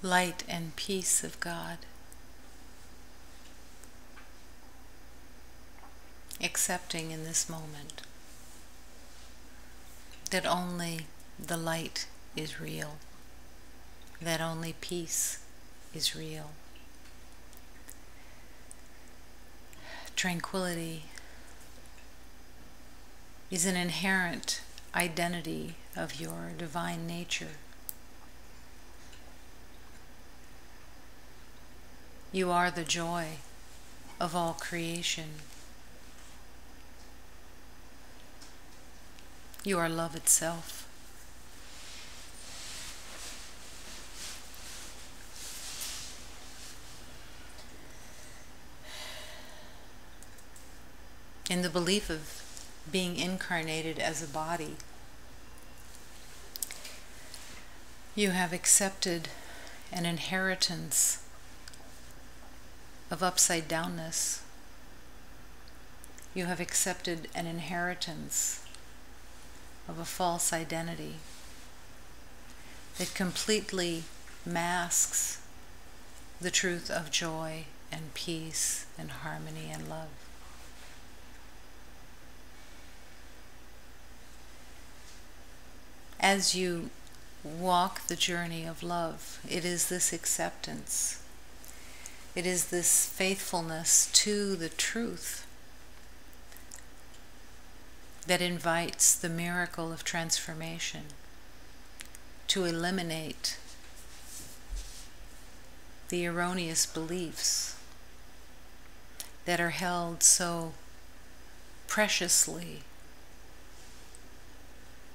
light and peace of God, accepting in this moment that only the light is real, that only peace is real. Tranquility is an inherent identity of your divine nature. You are the joy of all creation. You are love itself. In the belief of being incarnated as a body, you have accepted an inheritance of upside downness. You have accepted an inheritance of a false identity that completely masks the truth of joy and peace and harmony and love. As you walk the journey of love, it is this acceptance, it is this faithfulness to the truth that invites the miracle of transformation to eliminate the erroneous beliefs that are held so preciously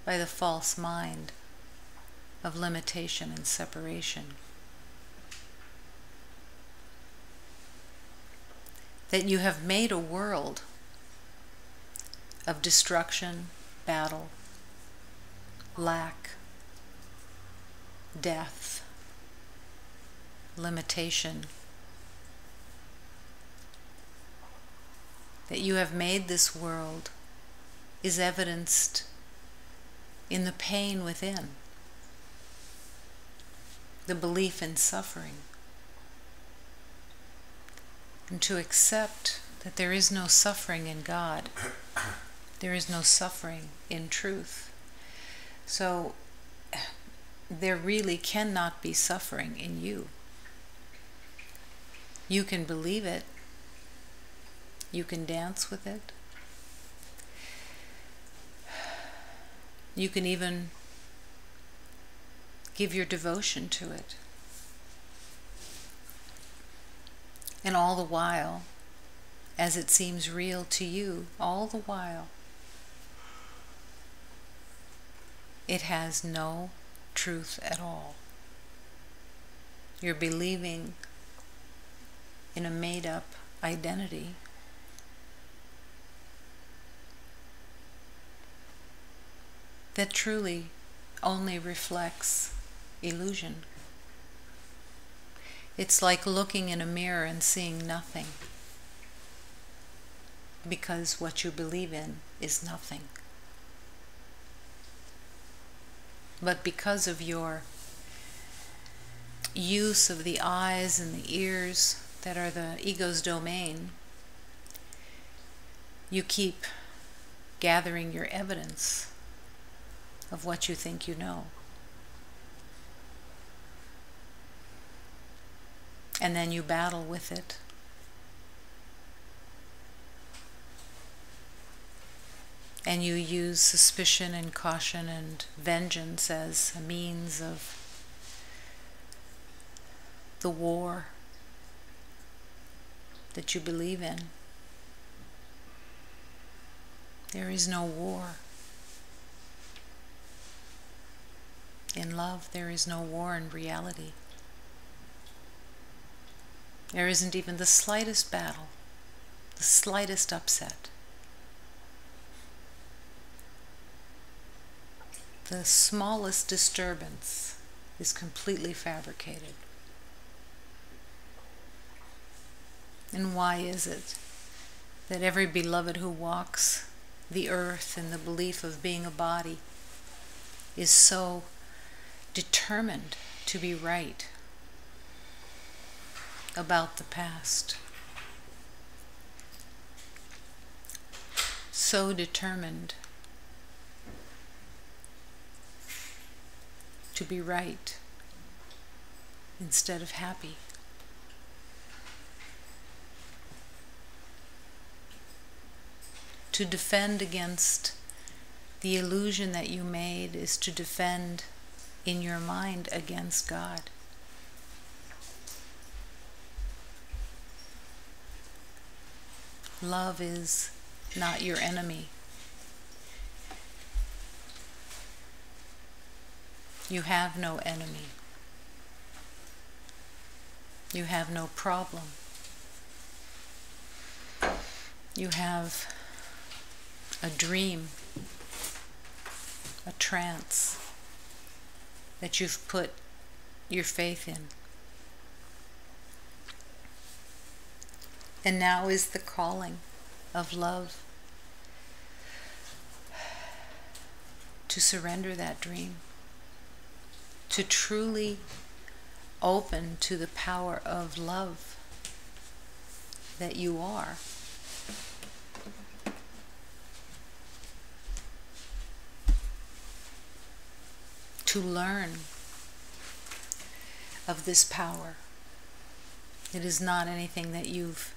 by the false mind of limitation and separation. That you have made a world of destruction, battle, lack, death, limitation. That you have made this world is evidenced in the pain within, the belief in suffering. And to accept that there is no suffering in God, there is no suffering in truth. So there really cannot be suffering in you. You can believe it, you can dance with it, you can even give your devotion to it. And all the while, as it seems real to you, all the while, it has no truth at all. You're believing in a made-up identity that truly only reflects illusion. It's like looking in a mirror and seeing nothing, because what you believe in is nothing. But because of your use of the eyes and the ears that are the ego's domain, you keep gathering your evidence of what you think you know. And then you battle with it. And you use suspicion and caution and vengeance as a means of the war that you believe in. There is no war. In love, there is no war in reality. There isn't even the slightest battle, the slightest upset. The smallest disturbance is completely fabricated. And why is it that every beloved who walks the earth in the belief of being a body is so determined to be right, about the past. So determined to be right instead of happy. To defend against the illusion that you made is to defend in your mind against God. Love is not your enemy. You have no enemy. You have no problem. You have a dream, a trance that you've put your faith in. And now is the calling of love to surrender that dream, to truly open to the power of love that you are. To learn of this power. It is not anything that you've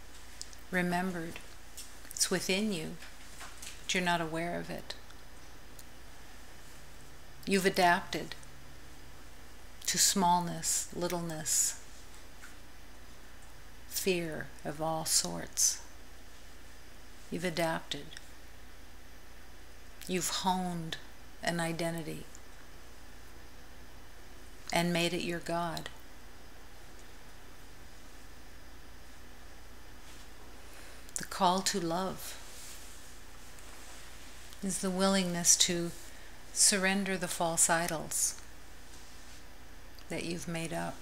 remembered. It's within you, but you're not aware of it. You've adapted to smallness, littleness, fear of all sorts. You've adapted. You've honed an identity and made it your God. The call to love is the willingness to surrender the false idols that you've made up.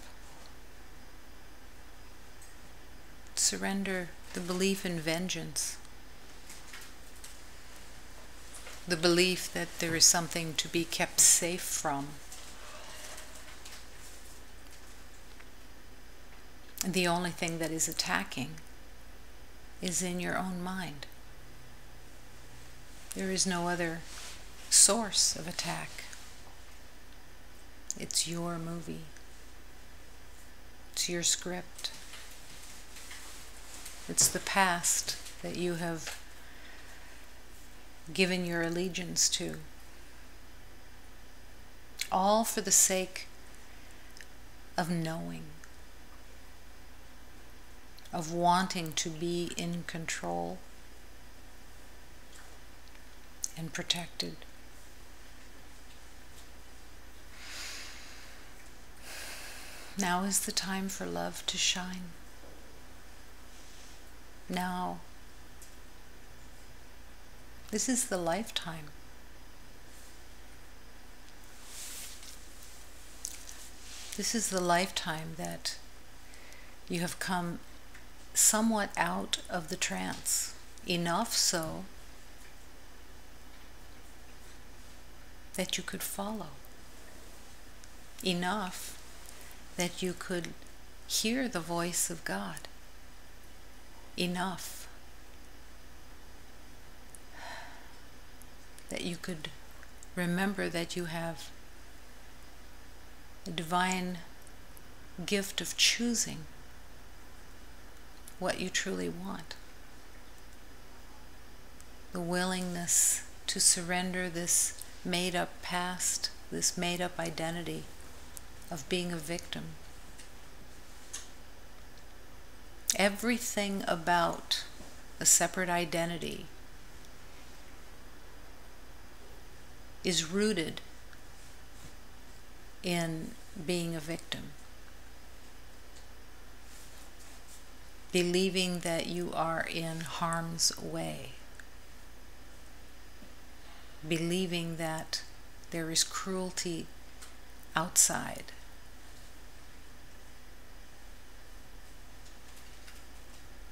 Surrender the belief in vengeance, the belief that there is something to be kept safe from. And the only thing that is attacking is in your own mind. There is no other source of attack. It's your movie. It's your script. It's the past that you have given your allegiance to. All for the sake of knowing, of wanting to be in control and protected. Now is the time for love to shine. Now. This is the lifetime. This is the lifetime that you have come somewhat out of the trance, enough so that you could follow, enough that you could hear the voice of God, enough that you could remember that you have a divine gift of choosing what you truly want. The willingness to surrender this made-up past, this made-up identity of being a victim. Everything about a separate identity is rooted in being a victim. Believing that you are in harm's way. Believing that there is cruelty outside.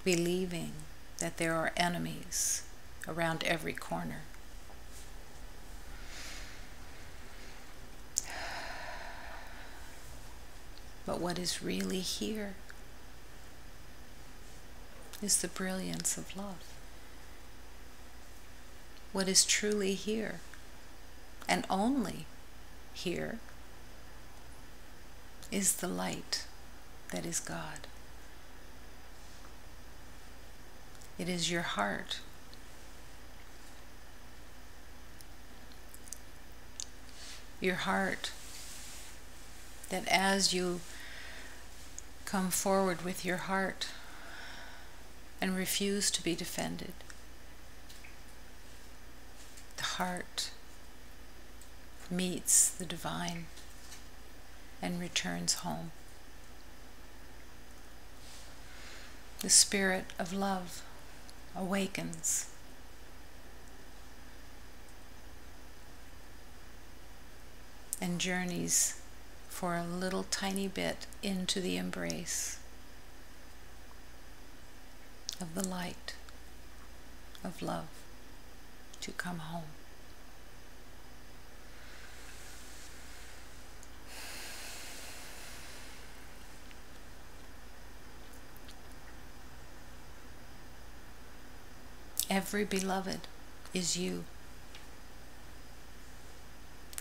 Believing that there are enemies around every corner. But what is really here is the brilliance of love. What is truly here, and only here, is the light that is God. It is your heart. Your heart that as you come forward with your heart and refuse to be defended, the heart meets the divine and returns home. The spirit of love awakens. And journeys for a little tiny bit into the embrace of the light of love to come home. Every beloved is you.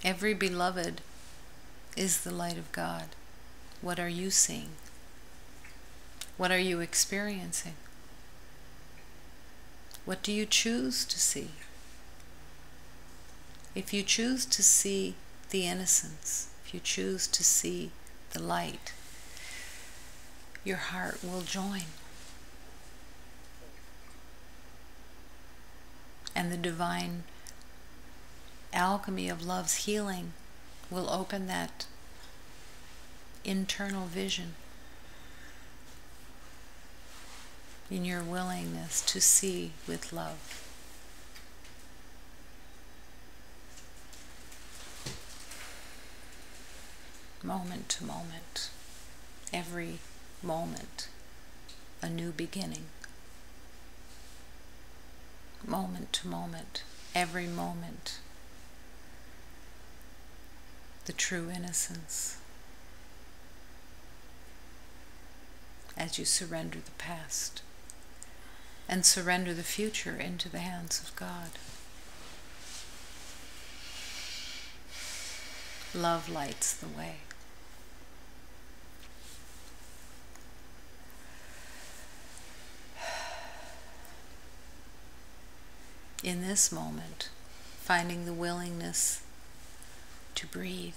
Every beloved is the light of God. What are you seeing? What are you experiencing? What do you choose to see? If you choose to see the innocence, if you choose to see the light, your heart will join. And the divine alchemy of love's healing will open that internal vision in your willingness to see with love. Moment to moment, every moment, a new beginning. Moment to moment, every moment, the true innocence. As you surrender the past and surrender the future into the hands of God. Love lights the way. In this moment, finding the willingness to breathe.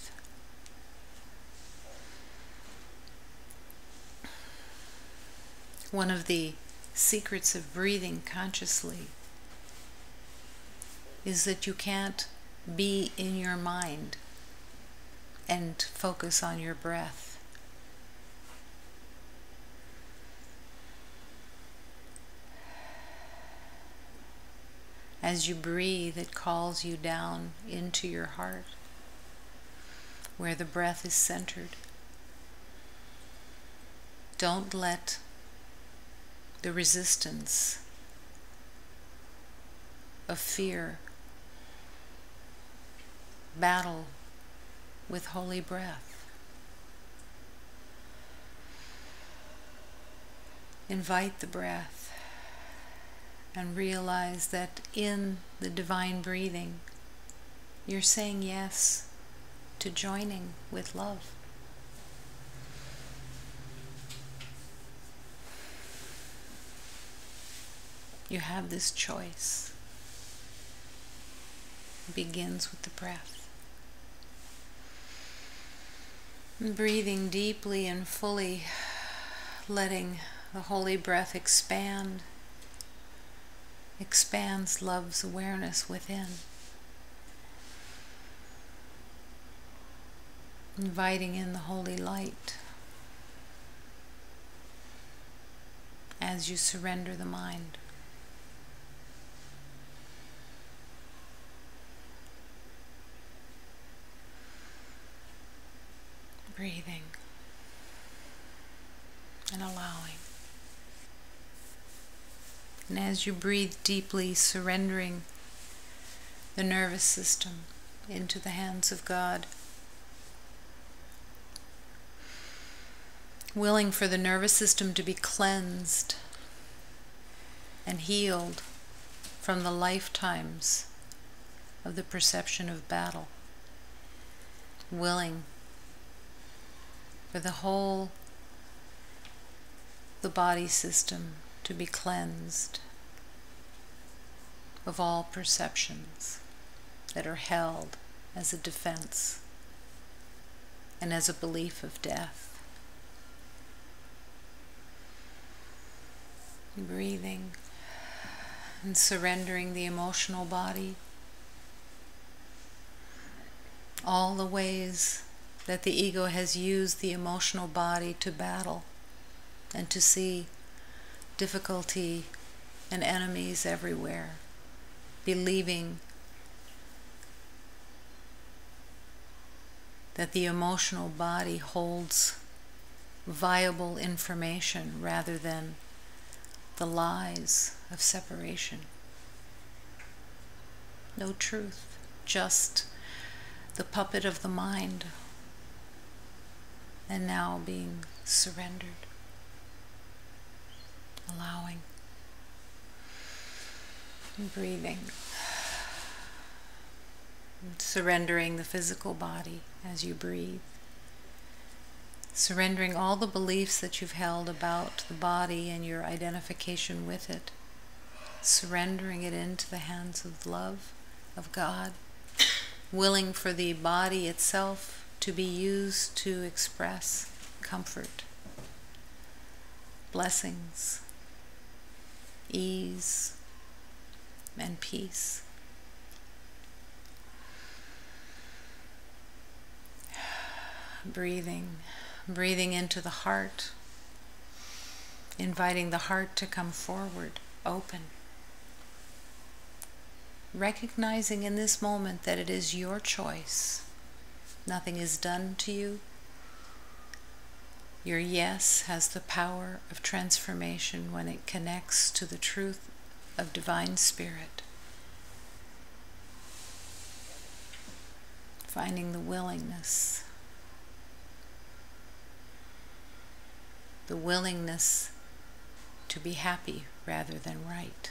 One of the secrets of breathing consciously is that you can't be in your mind and focus on your breath. As you breathe, it calls you down into your heart, where the breath is centered. Don't let the resistance of fear battle with holy breath. Invite the breath and realize that in the divine breathing, you're saying yes to joining with love. You have this choice. It begins with the breath. And breathing deeply and fully, letting the holy breath expand, expands love's awareness within. Inviting in the holy light as you surrender the mind. Breathing and allowing. And as you breathe deeply, surrendering the nervous system into the hands of God, willing for the nervous system to be cleansed and healed from the lifetimes of the perception of battle, willing for the body system to be cleansed of all perceptions that are held as a defense and as a belief of death. Breathing and surrendering the emotional body, all the ways that the ego has used the emotional body to battle and to see difficulty and enemies everywhere, believing that the emotional body holds viable information rather than the lies of separation. No truth, just the puppet of the mind, and now being surrendered, allowing, breathing, surrendering the physical body as you breathe, surrendering all the beliefs that you've held about the body and your identification with it, surrendering it into the hands of love of God, willing for the body itself to be used to express comfort, blessings, ease, and peace. Breathing into the heart, inviting the heart to come forward, open. Recognizing in this moment that it is your choice. Nothing is done to you. Your yes has the power of transformation when it connects to the truth of Divine Spirit. Finding the willingness to be happy rather than right.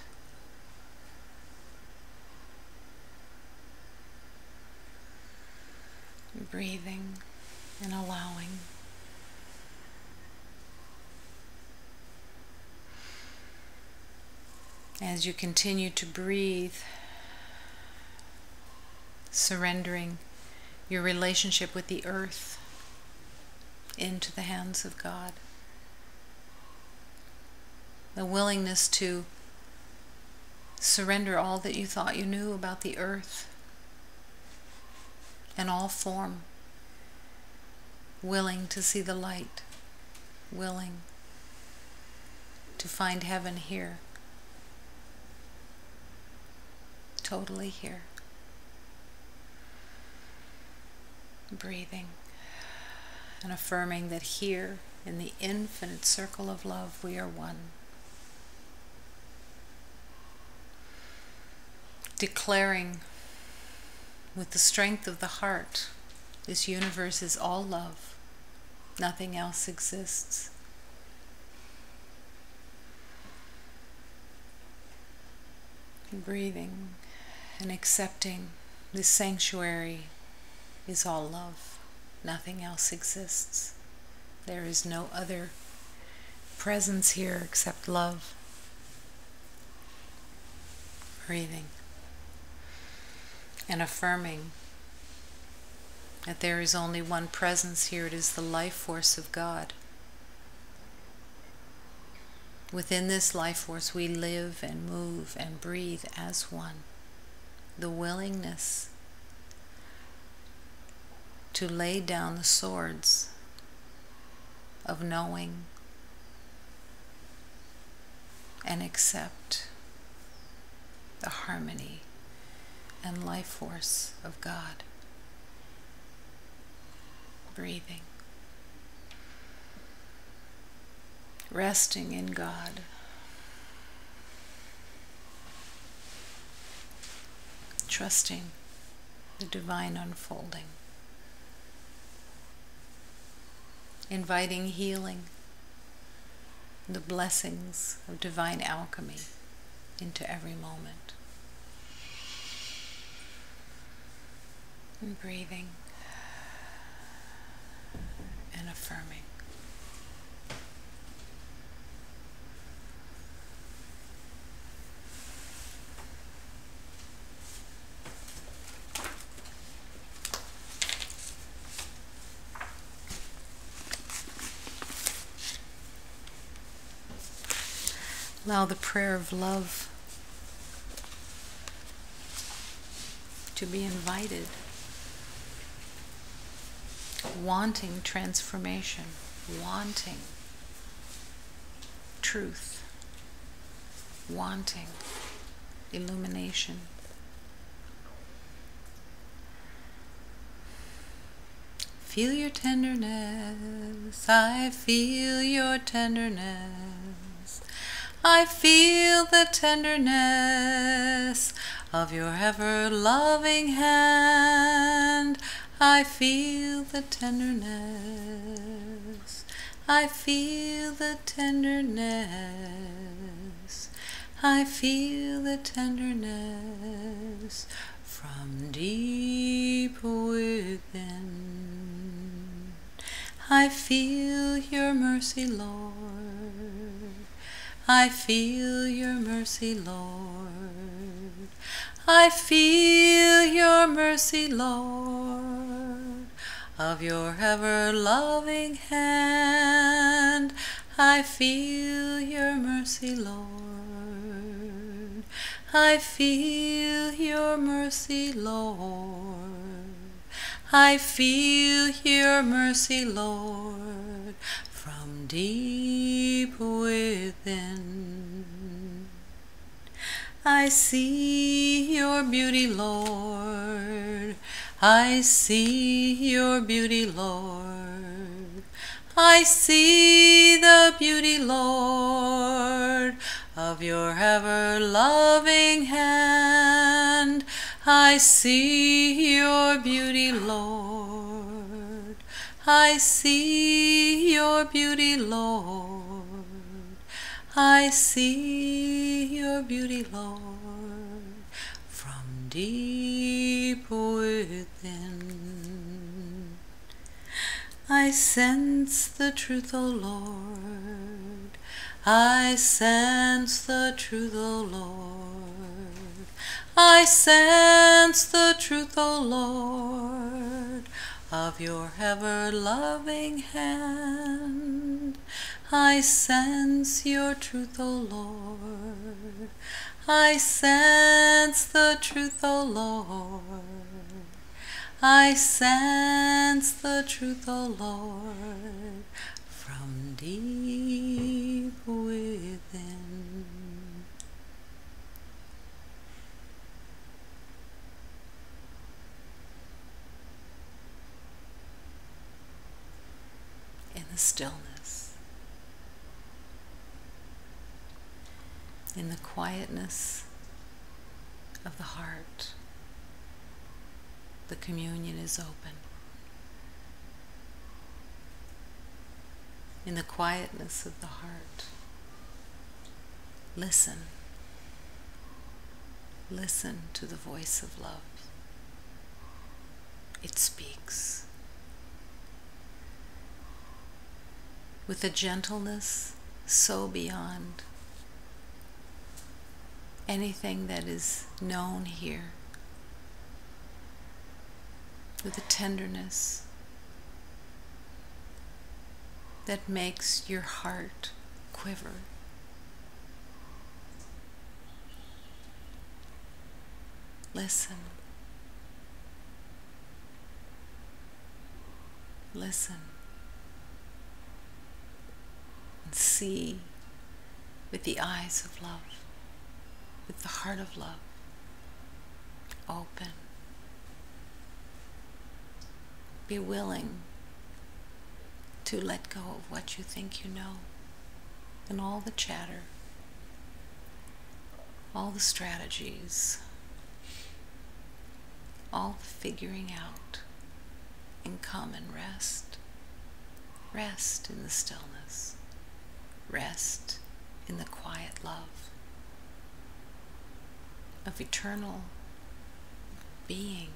Breathing and allowing. As you continue to breathe, surrendering your relationship with the earth into the hands of God. The willingness to surrender all that you thought you knew about the earth and all form, willing to see the light, willing to find heaven here, totally here. Breathing and affirming that here in the infinite circle of love we are one. Declaring with the strength of the heart, this universe is all love. Nothing else exists. Breathing and accepting this sanctuary is all love. Nothing else exists. There is no other presence here except love. Breathing and affirming that there is only one presence here. It is the life force of God. Within this life force we live and move and breathe as one. The willingness to lay down the swords of knowing and accept the harmony and life force of God. Breathing. Resting in God. Trusting the divine unfolding. Inviting healing, the blessings of divine alchemy into every moment. And breathing and affirming. Allow the prayer of love to be invited, wanting transformation, wanting truth, wanting illumination. Feel your tenderness, I feel your tenderness. I feel the tenderness of your ever-loving hand. I feel the tenderness. I feel the tenderness. I feel the tenderness from deep within. I feel your mercy, Lord. I feel your mercy, Lord. I feel your mercy, Lord, of your ever-loving hand. I feel your mercy, Lord. I feel your mercy, Lord. I feel your mercy, Lord, from deep within. I see your beauty, Lord. I see your beauty, Lord. I see the beauty, Lord, of your ever-loving hand. I see your beauty, Lord. I see your beauty, Lord. I see your beauty, Lord, from deep within. I sense the truth, O Lord. I sense the truth, O Lord. I sense the truth, O Lord, of your ever-loving hand. I sense your truth, O Lord. I sense the truth, O Lord. I sense the truth, O Lord, from deep within. In the stillness, in the quietness of the heart, the communion is open. In the quietness of the heart, listen. Listen to the voice of love. It speaks. With a gentleness so beyond anything that is known here, with a tenderness that makes your heart quiver. Listen. Listen. And see with the eyes of love, with the heart of love, open. Be willing to let go of what you think you know, and all the chatter, all the strategies, all the figuring out, and come and rest. Rest in the stillness. Rest in the quiet love. of eternal being.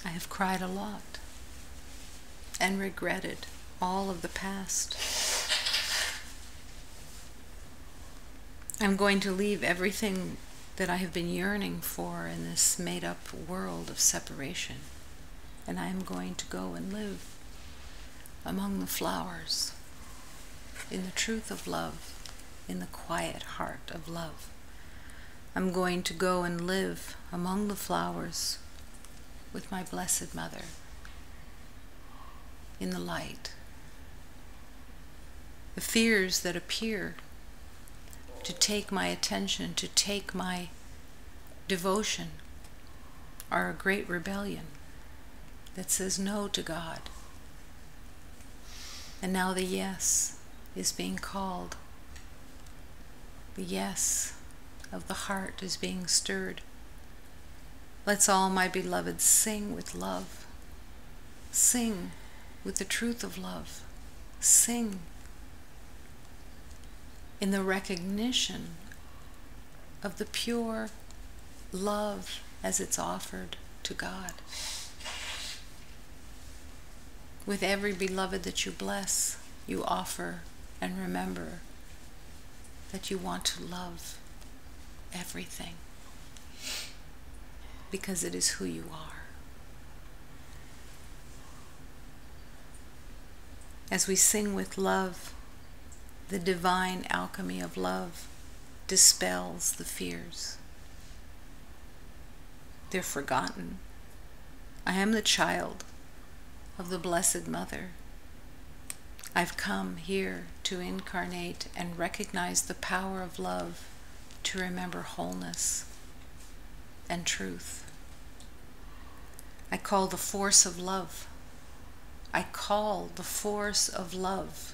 I have cried a lot and regretted all of the past. I'm going to leave everything that I have been yearning for in this made-up world of separation, and I am going to go and live among the flowers, in the truth of love, in the quiet heart of love. I'm going to go and live among the flowers with my Blessed Mother, in the light. The fears that appear to take my attention, to take my devotion, are a great rebellion that says no to God. And now the yes is being called. The yes of the heart is being stirred. Let's all, my beloved, sing with love. Sing with the truth of love. Sing in the recognition of the pure love as it's offered to God. With every beloved that you bless, you offer and remember that you want to love everything, because it is who you are. As we sing with love, the divine alchemy of love dispels the fears. They're forgotten. I am the child of the Blessed Mother. I've come here to incarnate and recognize the power of love, to remember wholeness and truth. I call the force of love. I call the force of love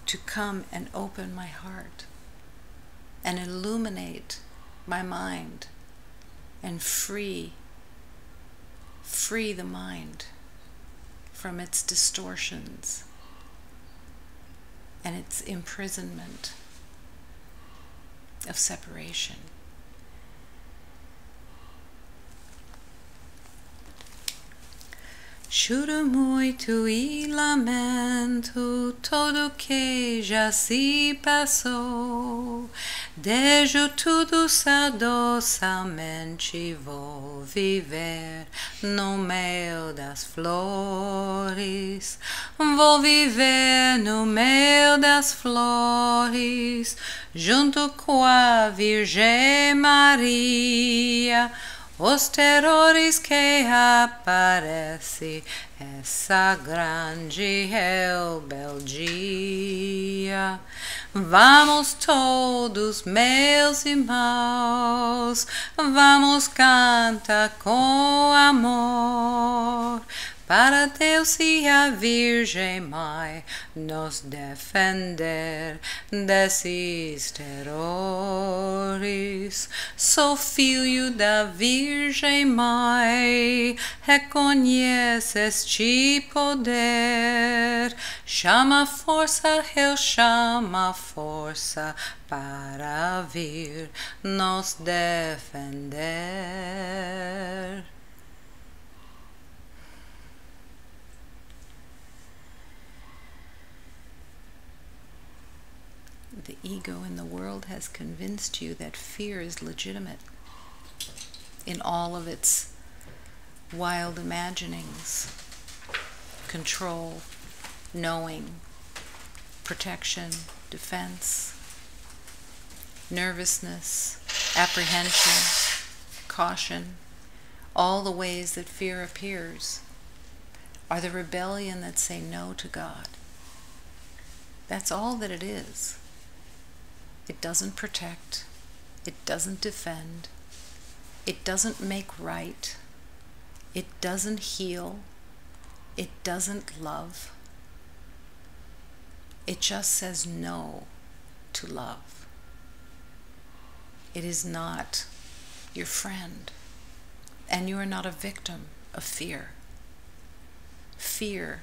to come and open my heart and illuminate my mind and free the mind from its distortions and its imprisonment of separation. Choro muito e lamento tudo que já se passou. Deixo tudo saudosamente, vou viver no meio das flores. Vou viver no meio das flores, junto com a Virgem Maria. Os terrores que aparece, essa grande rebeldia. Vamos todos, meus irmãos, vamos cantar com amor, para Deus e a Virgem Mãe nos defender desses terrores. Sou filho da Virgem Mãe, reconhece este poder. Chama a força, eu chamo a força para vir nos defender. The ego in the world has convinced you that fear is legitimate in all of its wild imaginings: control, knowing, protection, defense, nervousness, apprehension, caution. All the ways that fear appears are the rebellion that say no to God. That's all that it is. It doesn't protect, it doesn't defend, it doesn't make right, it doesn't heal, it doesn't love. It just says no to love. It is not your friend. And you are not a victim of fear. Fear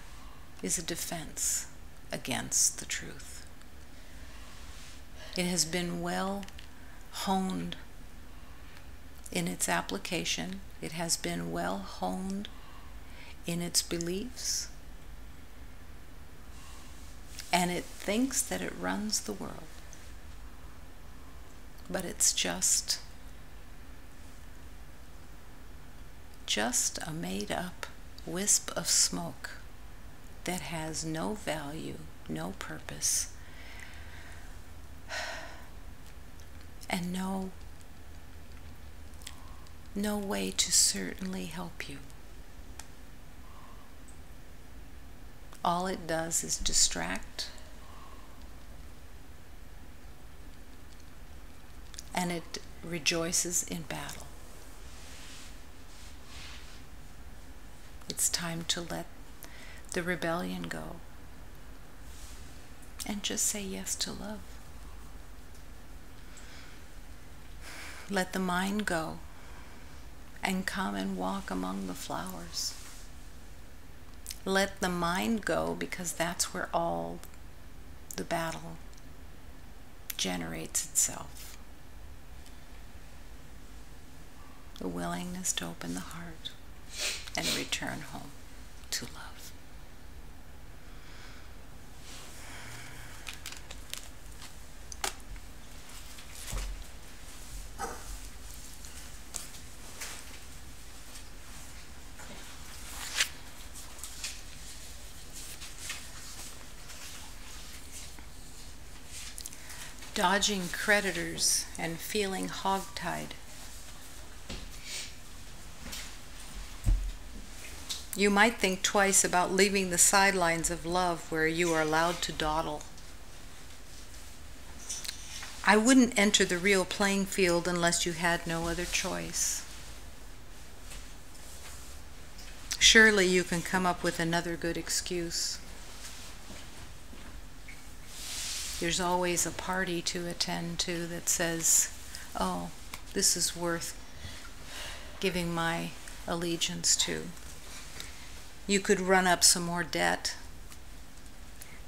is a defense against the truth. It has been well honed in its application. It has been well honed in its beliefs. And it thinks that it runs the world. But it's just a made-up wisp of smoke that has no value, no purpose, and no way to certainly help you. All it does is distract, and it rejoices in battle. It's time to let the rebellion go and just say yes to love. Let the mind go and come and walk among the flowers. Let the mind go, because that's where all the battle generates itself. The willingness to open the heart and return home to love. Dodging creditors and feeling hogtied. You might think twice about leaving the sidelines of love where you are allowed to dawdle. I wouldn't enter the real playing field unless you had no other choice. Surely you can come up with another good excuse. There's always a party to attend to that says, oh, this is worth giving my allegiance to. You could run up some more debt.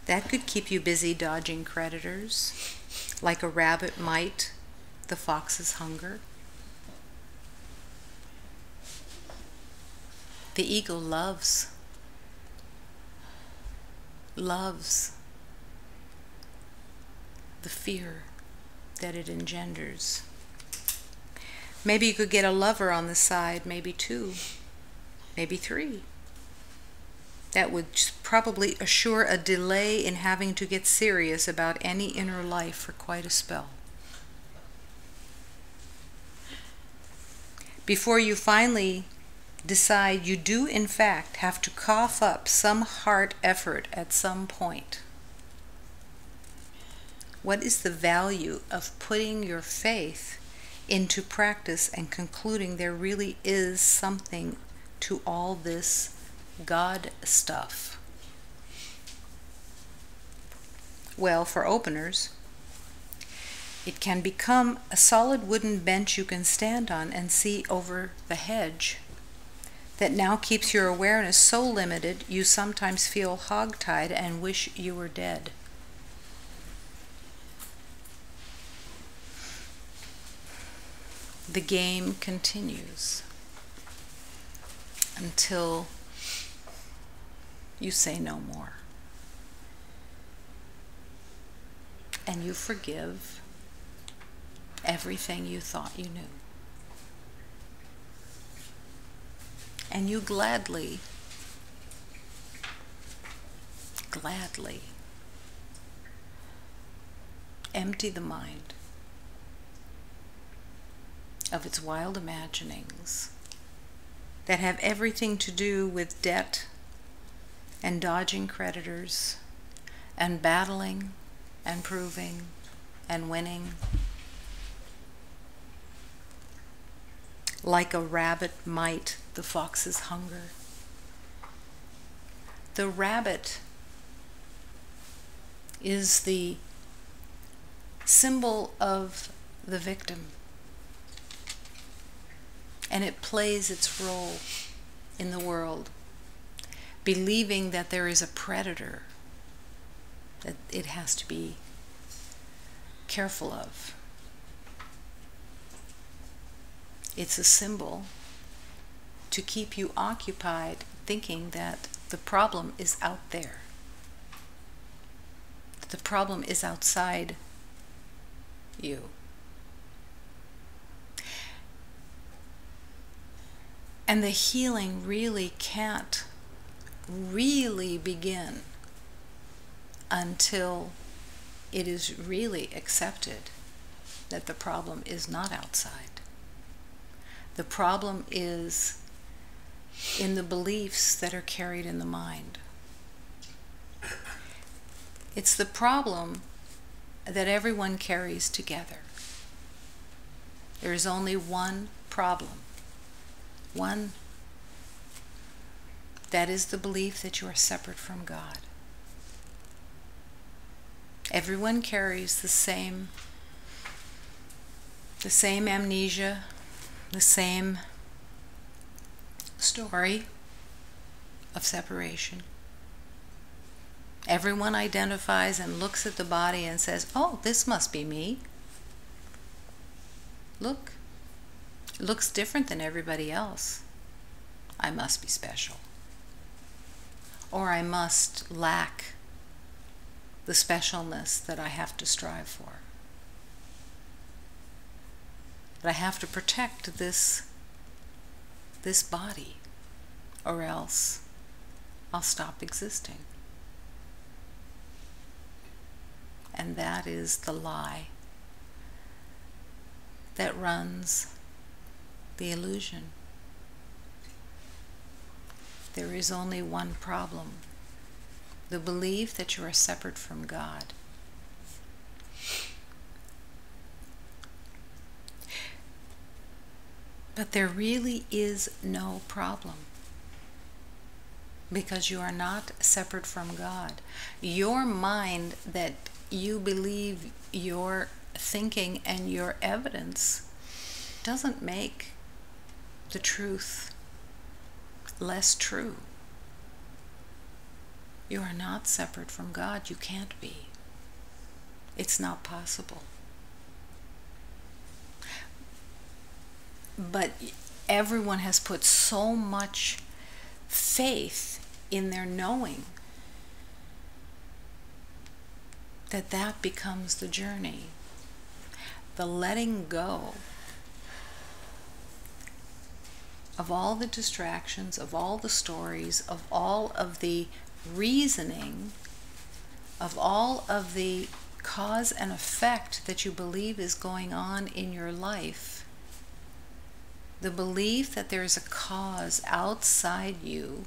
That could keep you busy dodging creditors, like a rabbit might the fox's hunger. The ego loves the fear that it engenders. Maybe you could get a lover on the side, maybe 2, maybe 3. That would probably assure a delay in having to get serious about any inner life for quite a spell. Before you finally decide you do in fact have to cough up some heart effort at some point. What is the value of putting your faith into practice and concluding there really is something to all this God stuff? Well, for openers, it can become a solid wooden bench you can stand on and see over the hedge that now keeps your awareness so limited you sometimes feel hogtied and wish you were dead. The game continues until you say no more. And you forgive everything you thought you knew. And you gladly empty the mind of its wild imaginings that have everything to do with debt and dodging creditors and battling and proving and winning. Like a rabbit might the fox's hunger. The rabbit is the symbol of the victim, and it plays its role in the world, believing that there is a predator that it has to be careful of. It's a symbol to keep you occupied, thinking that the problem is out there. The problem is outside you. And the healing really can't really begin until it is really accepted that the problem is not outside. The problem is in the beliefs that are carried in the mind. It's the problem that everyone carries together. There is only one problem. One. That is the belief that you are separate from God. Everyone carries the same amnesia, the same story of separation. Everyone identifies and looks at the body and says, "Oh, this must be me. Look, it looks different than everybody else. I must be special. Or I must lack the specialness that I have to strive for. That I have to protect this body, or else I'll stop existing." And that is the lie that runs the illusion. There is only one problem: the belief that you are separate from God. But there really is no problem, because you are not separate from God. Your mind that you believe your thinking and your evidence doesn't make the truth less true. You are not separate from God. You can't be. It's not possible. But everyone has put so much faith in their knowing that becomes the journey. The letting go of all the distractions, of all the stories, of all of the reasoning, of all of the cause and effect that you believe is going on in your life. The belief that there is a cause outside you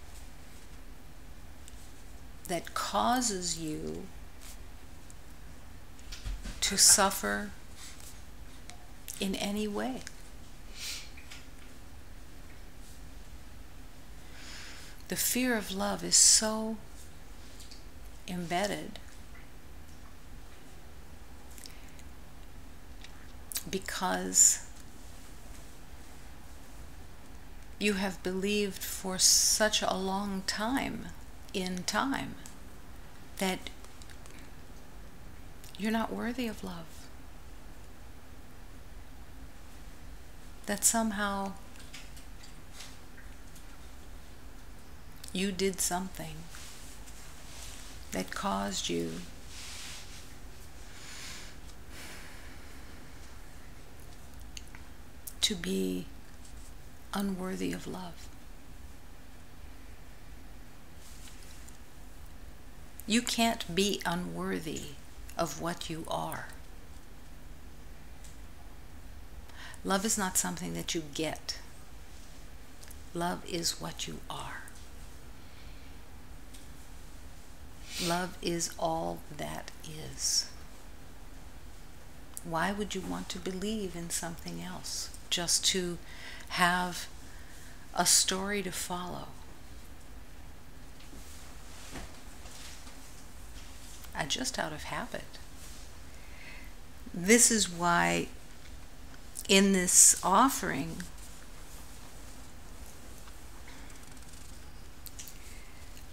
that causes you to suffer in any way. The fear of love is so embedded because you have believed for such a long time in time that you're not worthy of love. That somehow you did something that caused you to be unworthy of love. You can't be unworthy of what you are. Love is not something that you get. Love is what you are. Love is all that is. Why would you want to believe in something else? Just to have a story to follow. A just out of habit. This is why in this offering,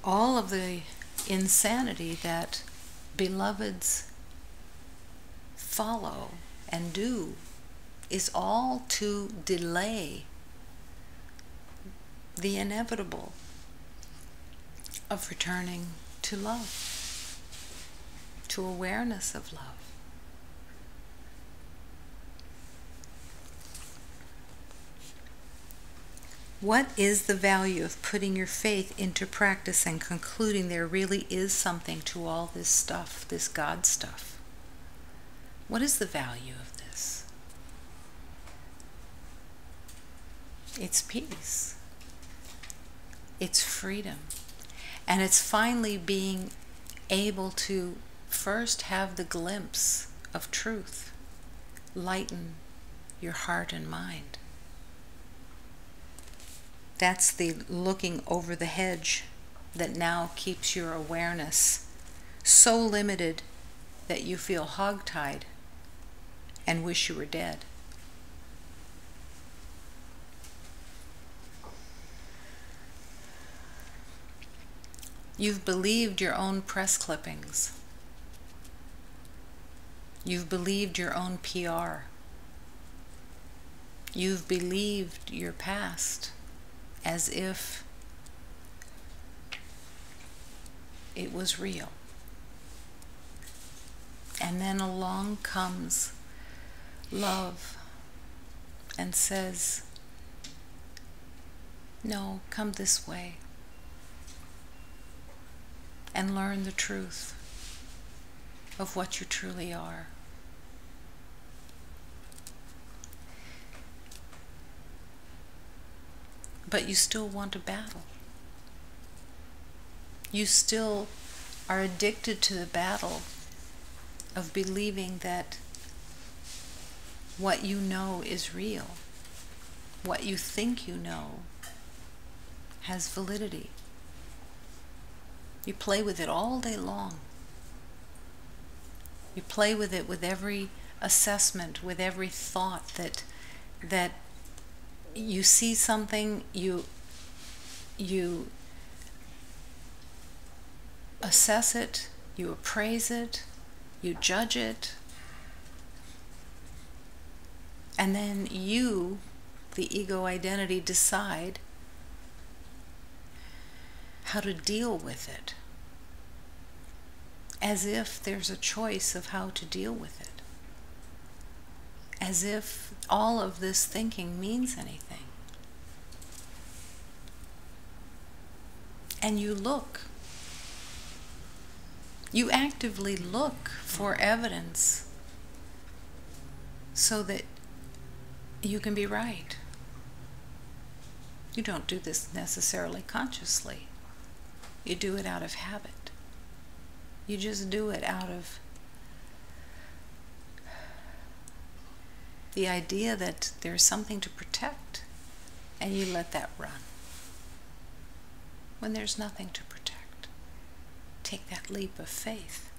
all of the insanity that beloveds follow and do is all to delay the inevitable of returning to love, to awareness of love. What is the value of putting your faith into practice and concluding there really is something to all this stuff, this God stuff? What is the value of this? It's peace. It's freedom. And it's finally being able to first have the glimpse of truth, lighten your heart and mind. That's the looking over the hedge that now keeps your awareness so limited that you feel hogtied and wish you were dead. You've believed your own press clippings. You've believed your own PR. You've believed your past as if it was real. And then along comes love and says, no, come this way and learn the truth of what you truly are. But you still want to battle. You still are addicted to the battle of believing that what you know is real, what you think you know has validity. You play with it all day long. You play with it with every assessment, with every thought that you see something, you assess it, you appraise it, you judge it, and then you, the ego identity, decide how to deal with it, as if there's a choice of how to deal with it, as if all of this thinking means anything. And you look. You actively look for evidence so that you can be right. You don't do this necessarily consciously. You do it out of habit. You just do it out of the idea that there's something to protect, and you let that run. When there's nothing to protect, take that leap of faith.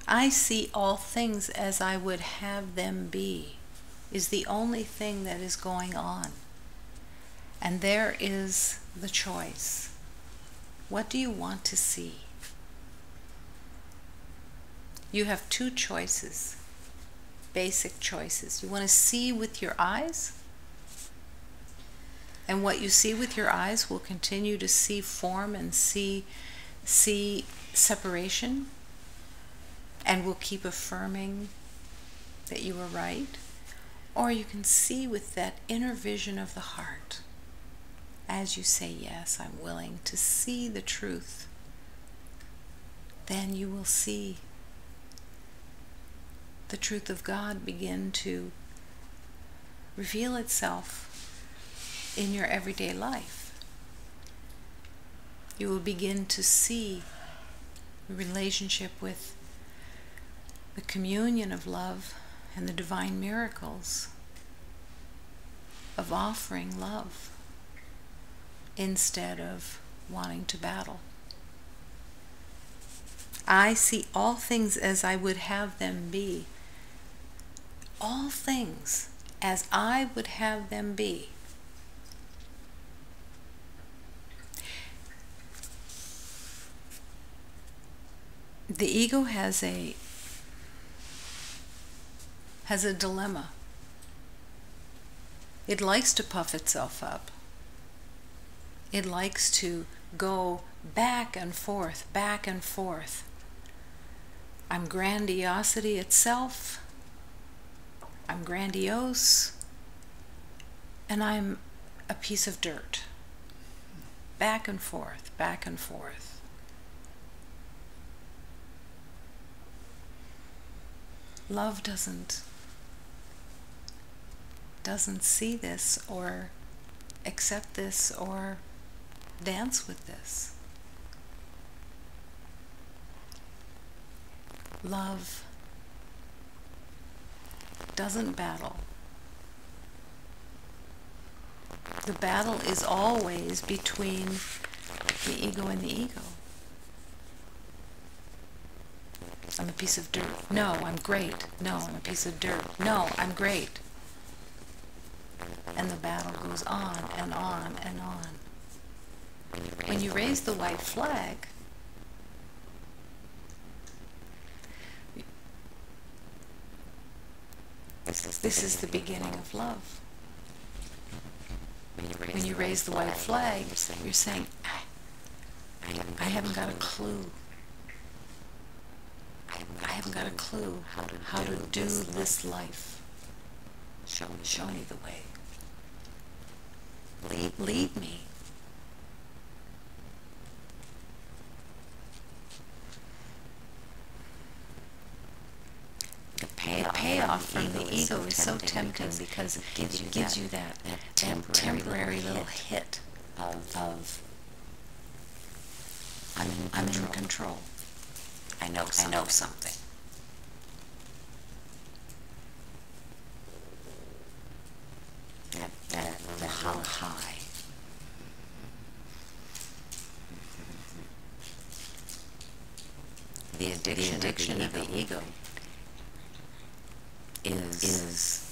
I see all things as I would have them be is the only thing that is going on. And there is the choice. What do you want to see? You have two choices, basic choices. You want to see with your eyes, and what you see with your eyes will continue to see form and see separation, and will keep affirming that you are right. Or you can see with that inner vision of the heart. As you say, yes, I'm willing to see the truth, then you will see the truth of God begin to reveal itself in your everyday life. You will begin to see the relationship with the communion of love and the divine miracles of offering love instead of wanting to battle. I see all things as I would have them be. All things as I would have them be. The ego has a dilemma. It likes to puff itself up. It likes to go back and forth, back and forth. I'm grandiosity itself. I'm grandiose. And I'm a piece of dirt. Back and forth, back and forth. Love doesn't see this or accept this or dance with this. Love doesn't battle. The battle is always between the ego and the ego. I'm a piece of dirt. No, I'm great. No, I'm a piece of dirt. No, I'm great. And the battle goes on and on and on. When you raise the white flag, this is the beginning of love. When you raise the white flag, you're saying, I haven't got a clue. I haven't got a clue how to do this life. Show me the way. Lead me. The payoff from the ego is so tempting because it gives you that temporary little hit of I'm in control. I know something. That how high. The addiction of the ego is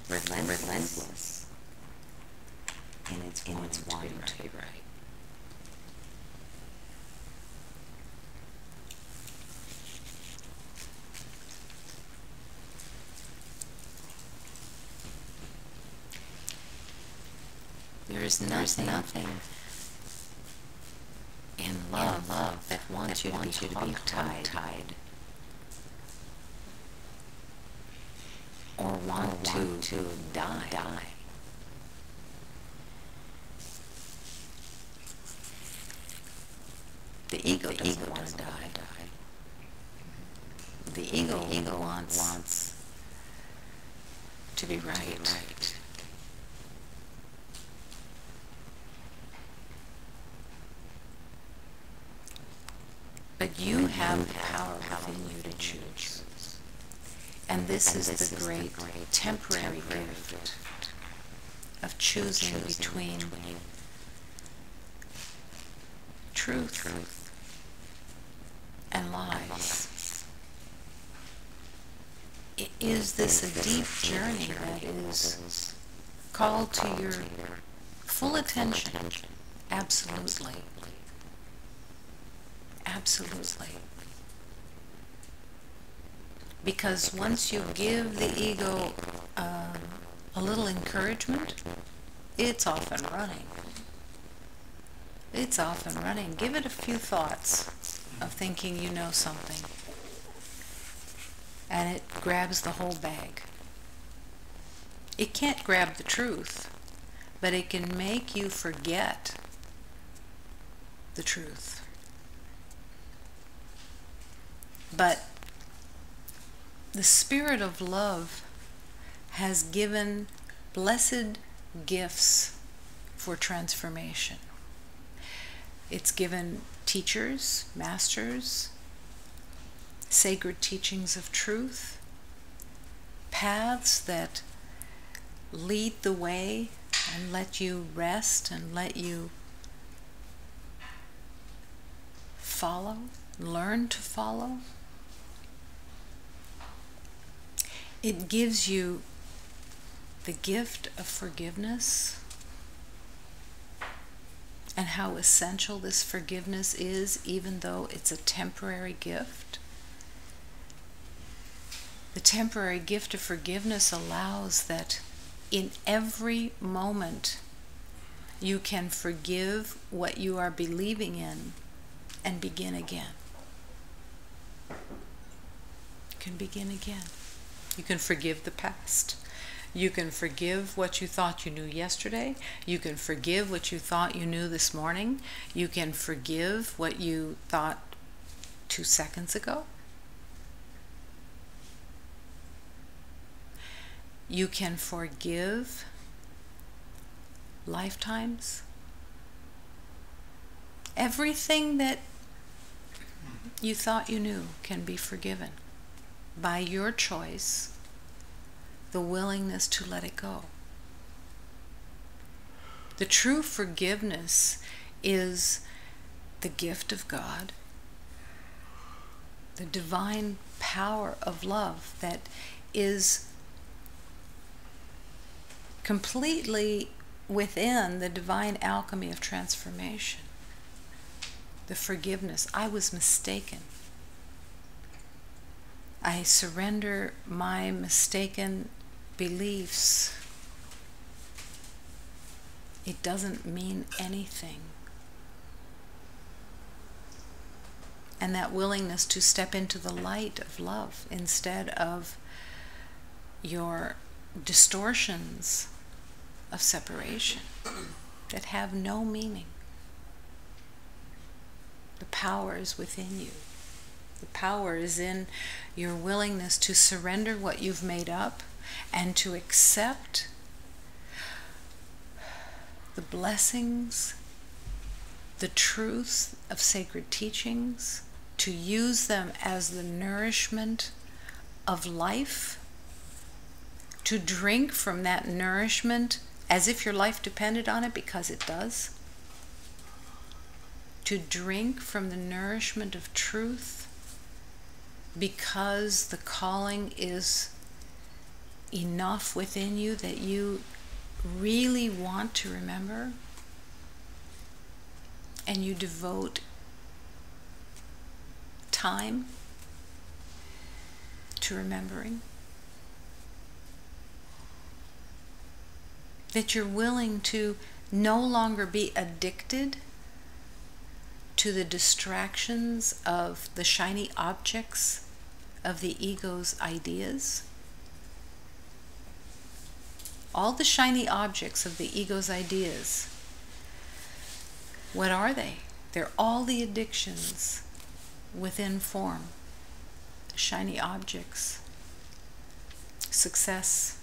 relentless in its wanting to be right. There is nothing in love that wants you to be hogtied or want to die. The ego doesn't want to die. The ego wants to be right. But you have the power within you to choose. And this is the great temporary gift of choosing between truth and lies. Is this a deep journey that is called to your full attention? Absolutely. Absolutely. Because once you give the ego a little encouragement, it's off and running. It's off and running. Give it a few thoughts of thinking you know something, and it grabs the whole bag. It can't grab the truth, but it can make you forget the truth. But the spirit of love has given blessed gifts for transformation. It's given teachers, masters, sacred teachings of truth, paths that lead the way and let you rest and let you follow, learn to follow. It gives you the gift of forgiveness, and how essential this forgiveness is, even though it's a temporary gift. The temporary gift of forgiveness allows that in every moment you can forgive what you are believing in and begin again. You can begin again. You can forgive the past. You can forgive what you thought you knew yesterday. You can forgive what you thought you knew this morning. You can forgive what you thought 2 seconds ago. You can forgive lifetimes. Everything that you thought you knew can be forgiven by your choice, the willingness to let it go. The true forgiveness is the gift of God, the divine power of love that is completely within the divine alchemy of transformation. The forgiveness. I was mistaken. I surrender my mistaken beliefs. It doesn't mean anything. And that willingness to step into the light of love instead of your distortions of separation that have no meaning. The power is within you. The power is in your willingness to surrender what you've made up and to accept the blessings, the truths of sacred teachings, to use them as the nourishment of life, to drink from that nourishment as if your life depended on it, because it does. To drink from the nourishment of truth because the calling is enough within you that you really want to remember, and you devote time to remembering. That you're willing to no longer be addicted to the distractions of the shiny objects of the ego's ideas. All the shiny objects of the ego's ideas, what are they? They're all the addictions within form. Shiny objects, success,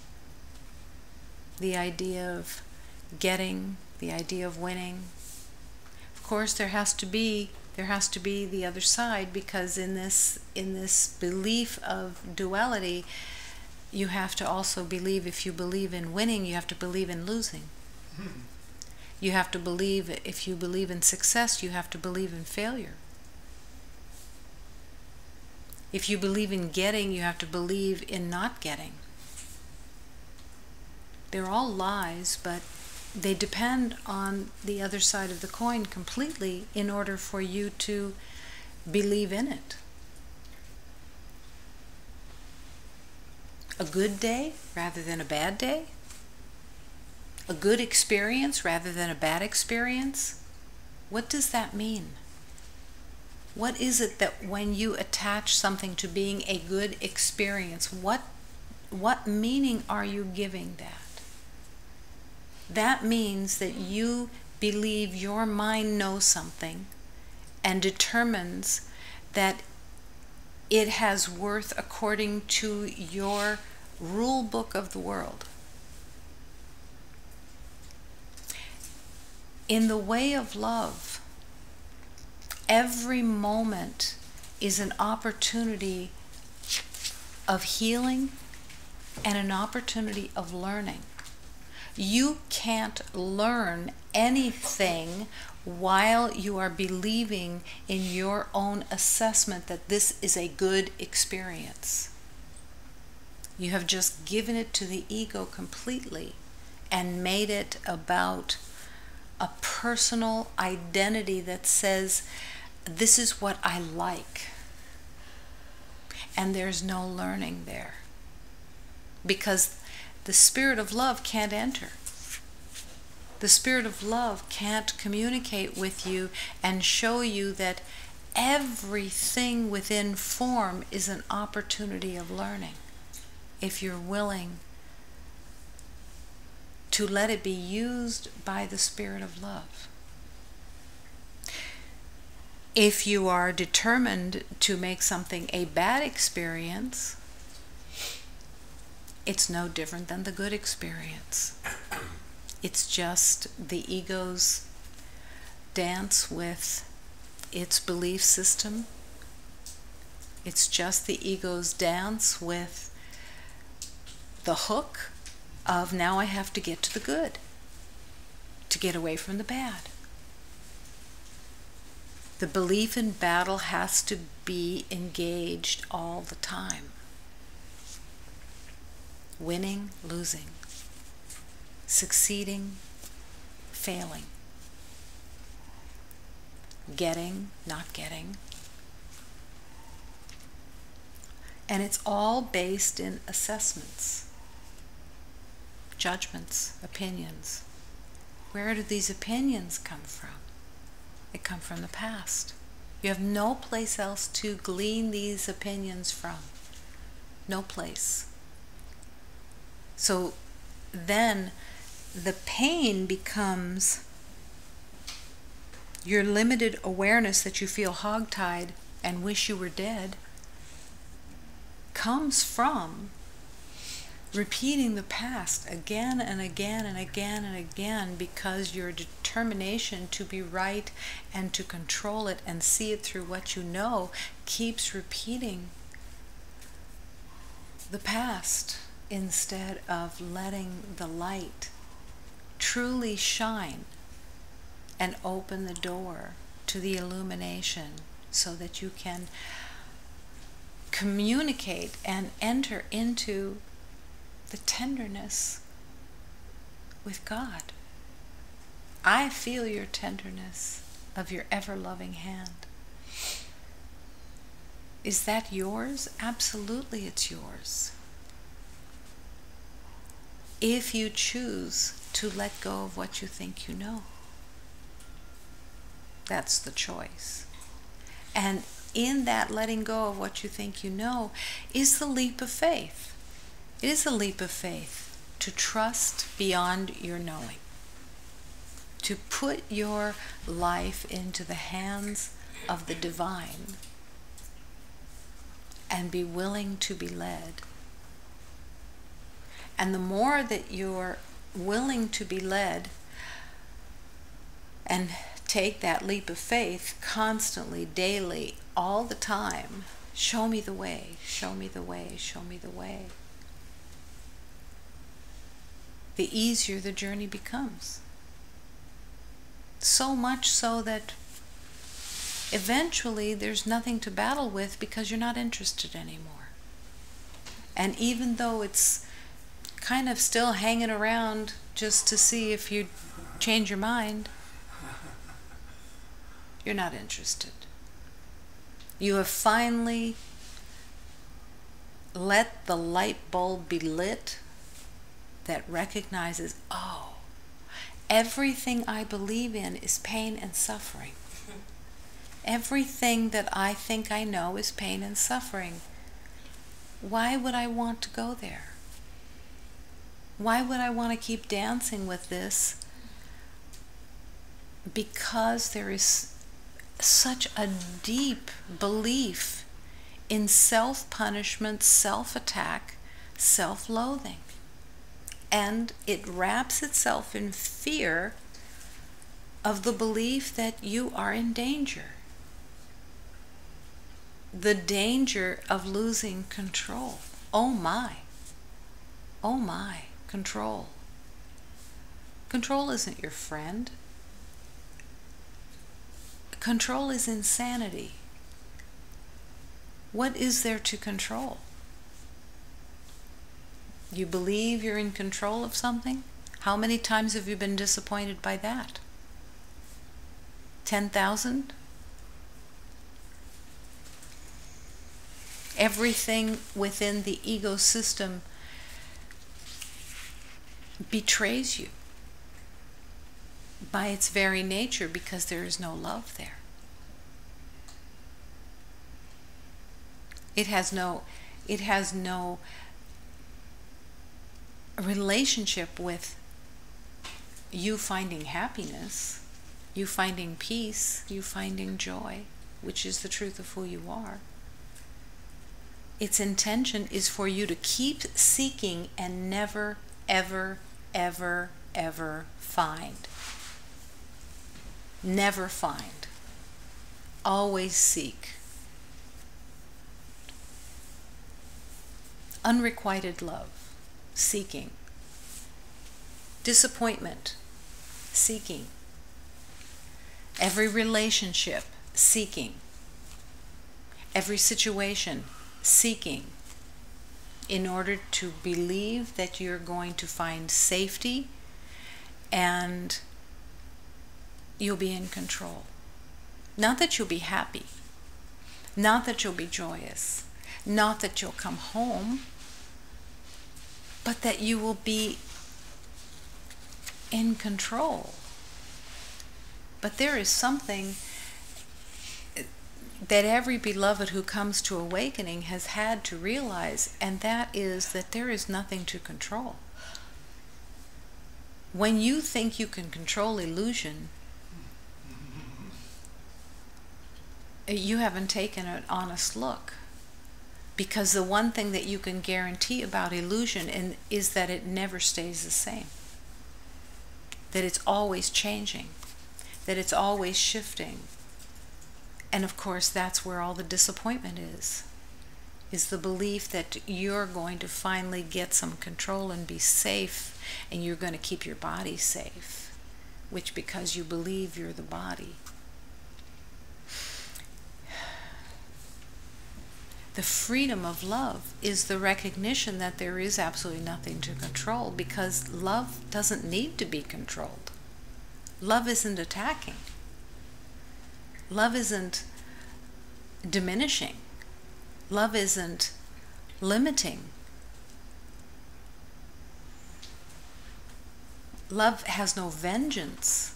the idea of getting, the idea of winning. Of course, there has to be the other side, because in this belief of duality, you have to also believe, if you believe in winning, you have to believe in losing. You have to believe, if you believe in success, you have to believe in failure. If you believe in getting, you have to believe in not getting. They're all lies, but they depend on the other side of the coin completely in order for you to believe in it. A good day rather than a bad day? A good experience rather than a bad experience? What does that mean? What is it that when you attach something to being a good experience, what meaning are you giving that? That means that you believe your mind knows something and determines that it has worth according to your rule book of the world. In the way of love, every moment is an opportunity of healing and an opportunity of learning. You can't learn anything while you are believing in your own assessment that this is a good experience. You have just given it to the ego completely and made it about a personal identity that says, this is what I like. And there's no learning there. Because the spirit of love can't enter. The spirit of love can't communicate with you and show you that everything within form is an opportunity of learning, if you're willing to let it be used by the spirit of love. If you are determined to make something a bad experience, it's no different than the good experience. It's just the ego's dance with its belief system. It's just the ego's dance with the hook of, now I have to get to the good, to get away from the bad. The belief in battle has to be engaged all the time. Winning, losing. Succeeding, failing. Getting, not getting. And it's all based in assessments, judgments, opinions. Where do these opinions come from? They come from the past. You have no place else to glean these opinions from. No place. So then the pain becomes your limited awareness that you feel hogtied and wish you were dead, comes from repeating the past again and again and again and again, because your determination to be right and to control it and see it through what you know keeps repeating the past instead of letting the light truly shine and open the door to the illumination so that you can communicate and enter into the tenderness with God. I feel your tenderness of your ever-loving hand. Is that yours? Absolutely, it's yours. If you choose to let go of what you think you know. That's the choice. And in that letting go of what you think you know is the leap of faith. It is a leap of faith to trust beyond your knowing, to put your life into the hands of the divine and be willing to be led. And the more that you're willing to be led and take that leap of faith constantly, daily, all the time, show me the way, show me the way, show me the way, the easier the journey becomes. So much so that eventually there's nothing to battle with because you're not interested anymore. And even though it's kind of still hanging around just to see if you change your mind, you're not interested. You have finally let the light bulb be lit that recognizes, oh, everything I believe in is pain and suffering. Everything that I think I know is pain and suffering. Why would I want to go there? Why would I want to keep dancing with this? Because there is such a deep belief in self-punishment, self-attack, self-loathing. And it wraps itself in fear of the belief that you are in danger. The danger of losing control. Oh my, control. Control isn't your friend. Control is insanity. What is there to control? You believe you're in control of something? How many times have you been disappointed by that? 10,000? Everything within the ego system betrays you by its very nature, because there is no love there. It has no relationship with you finding happiness, you finding peace, you finding joy, which is the truth of who you are. Its intention is for you to keep seeking and never, ever, ever, ever find. Never find. Always seek. Unrequited love, seeking. Disappointment, seeking. Every relationship, seeking. Every situation, seeking. In order to believe that you're going to find safety and you'll be in control. Not that you'll be happy. Not that you'll be joyous. Not that you'll come home. But that you will be in control. But there is something that every beloved who comes to awakening has had to realize, and that is that there is nothing to control. When you think you can control illusion, you haven't taken an honest look. Because the one thing that you can guarantee about illusion is that it never stays the same. That it's always changing. That it's always shifting. And of course, that's where all the disappointment is the belief that you're going to finally get some control and be safe, and you're going to keep your body safe, which because you believe you're the body. The freedom of love is the recognition that there is absolutely nothing to control, because love doesn't need to be controlled. Love isn't attacking. Love isn't diminishing. Love isn't limiting. Love has no vengeance.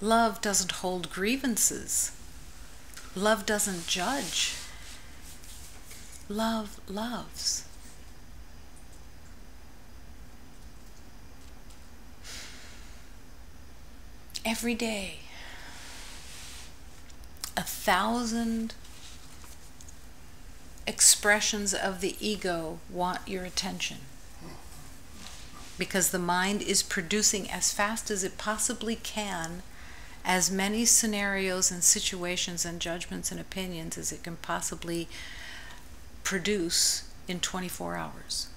Love doesn't hold grievances. Love doesn't judge. Love loves. Every day, 1,000 expressions of the ego want your attention, because the mind is producing as fast as it possibly can as many scenarios and situations and judgments and opinions as it can possibly produce in 24 hours.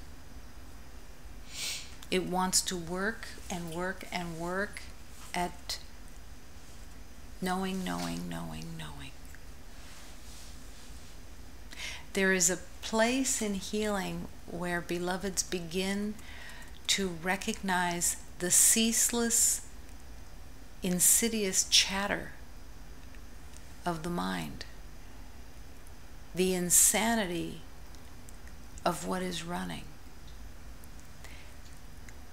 It wants to work and work and work at knowing. There is a place in healing where beloveds begin to recognize the ceaseless, insidious chatter of the mind, the insanity of what is running.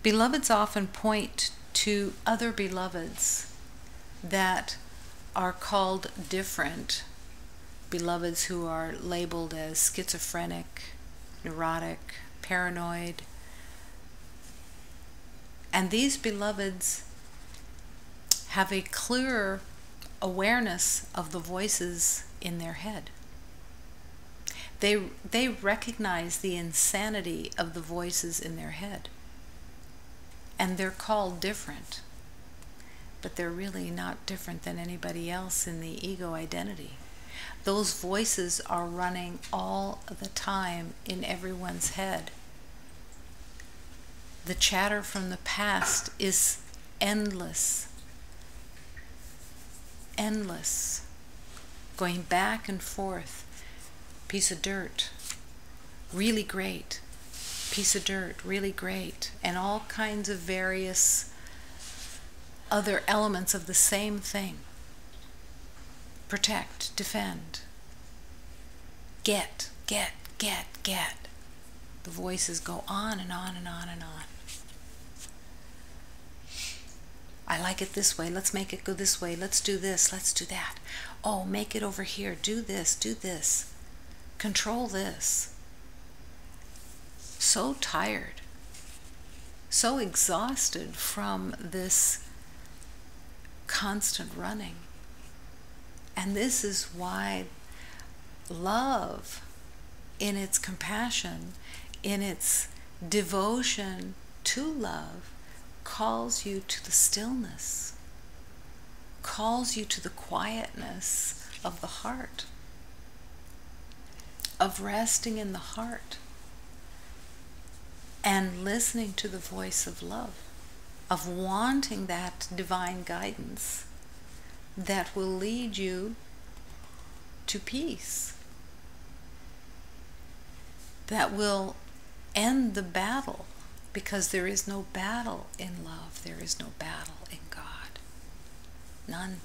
Beloveds often point to other beloveds that are called different, beloveds who are labeled as schizophrenic, neurotic, paranoid. And these beloveds have a clearer awareness of the voices in their head. They recognize the insanity of the voices in their head. And they're called different. But they're really not different than anybody else in the ego identity. Those voices are running all the time in everyone's head. The chatter from the past is endless, endless, going back and forth. Piece of dirt, really great. Piece of dirt, really great. And all kinds of various other elements of the same thing. Protect, defend. Get. The voices go on and on and on and on. I like it this way. Let's make it go this way. Let's do this. Let's do that. Oh, make it over here. Do this. Do this. Control this. So tired. So exhausted from this constant running. And this is why love, in its compassion, in its devotion to love, calls you to the stillness, calls you to the quietness of the heart, of resting in the heart and listening to the voice of love, of wanting that divine guidance that will lead you to peace, that will end the battle, because there is no battle in love, there is no battle in God. None.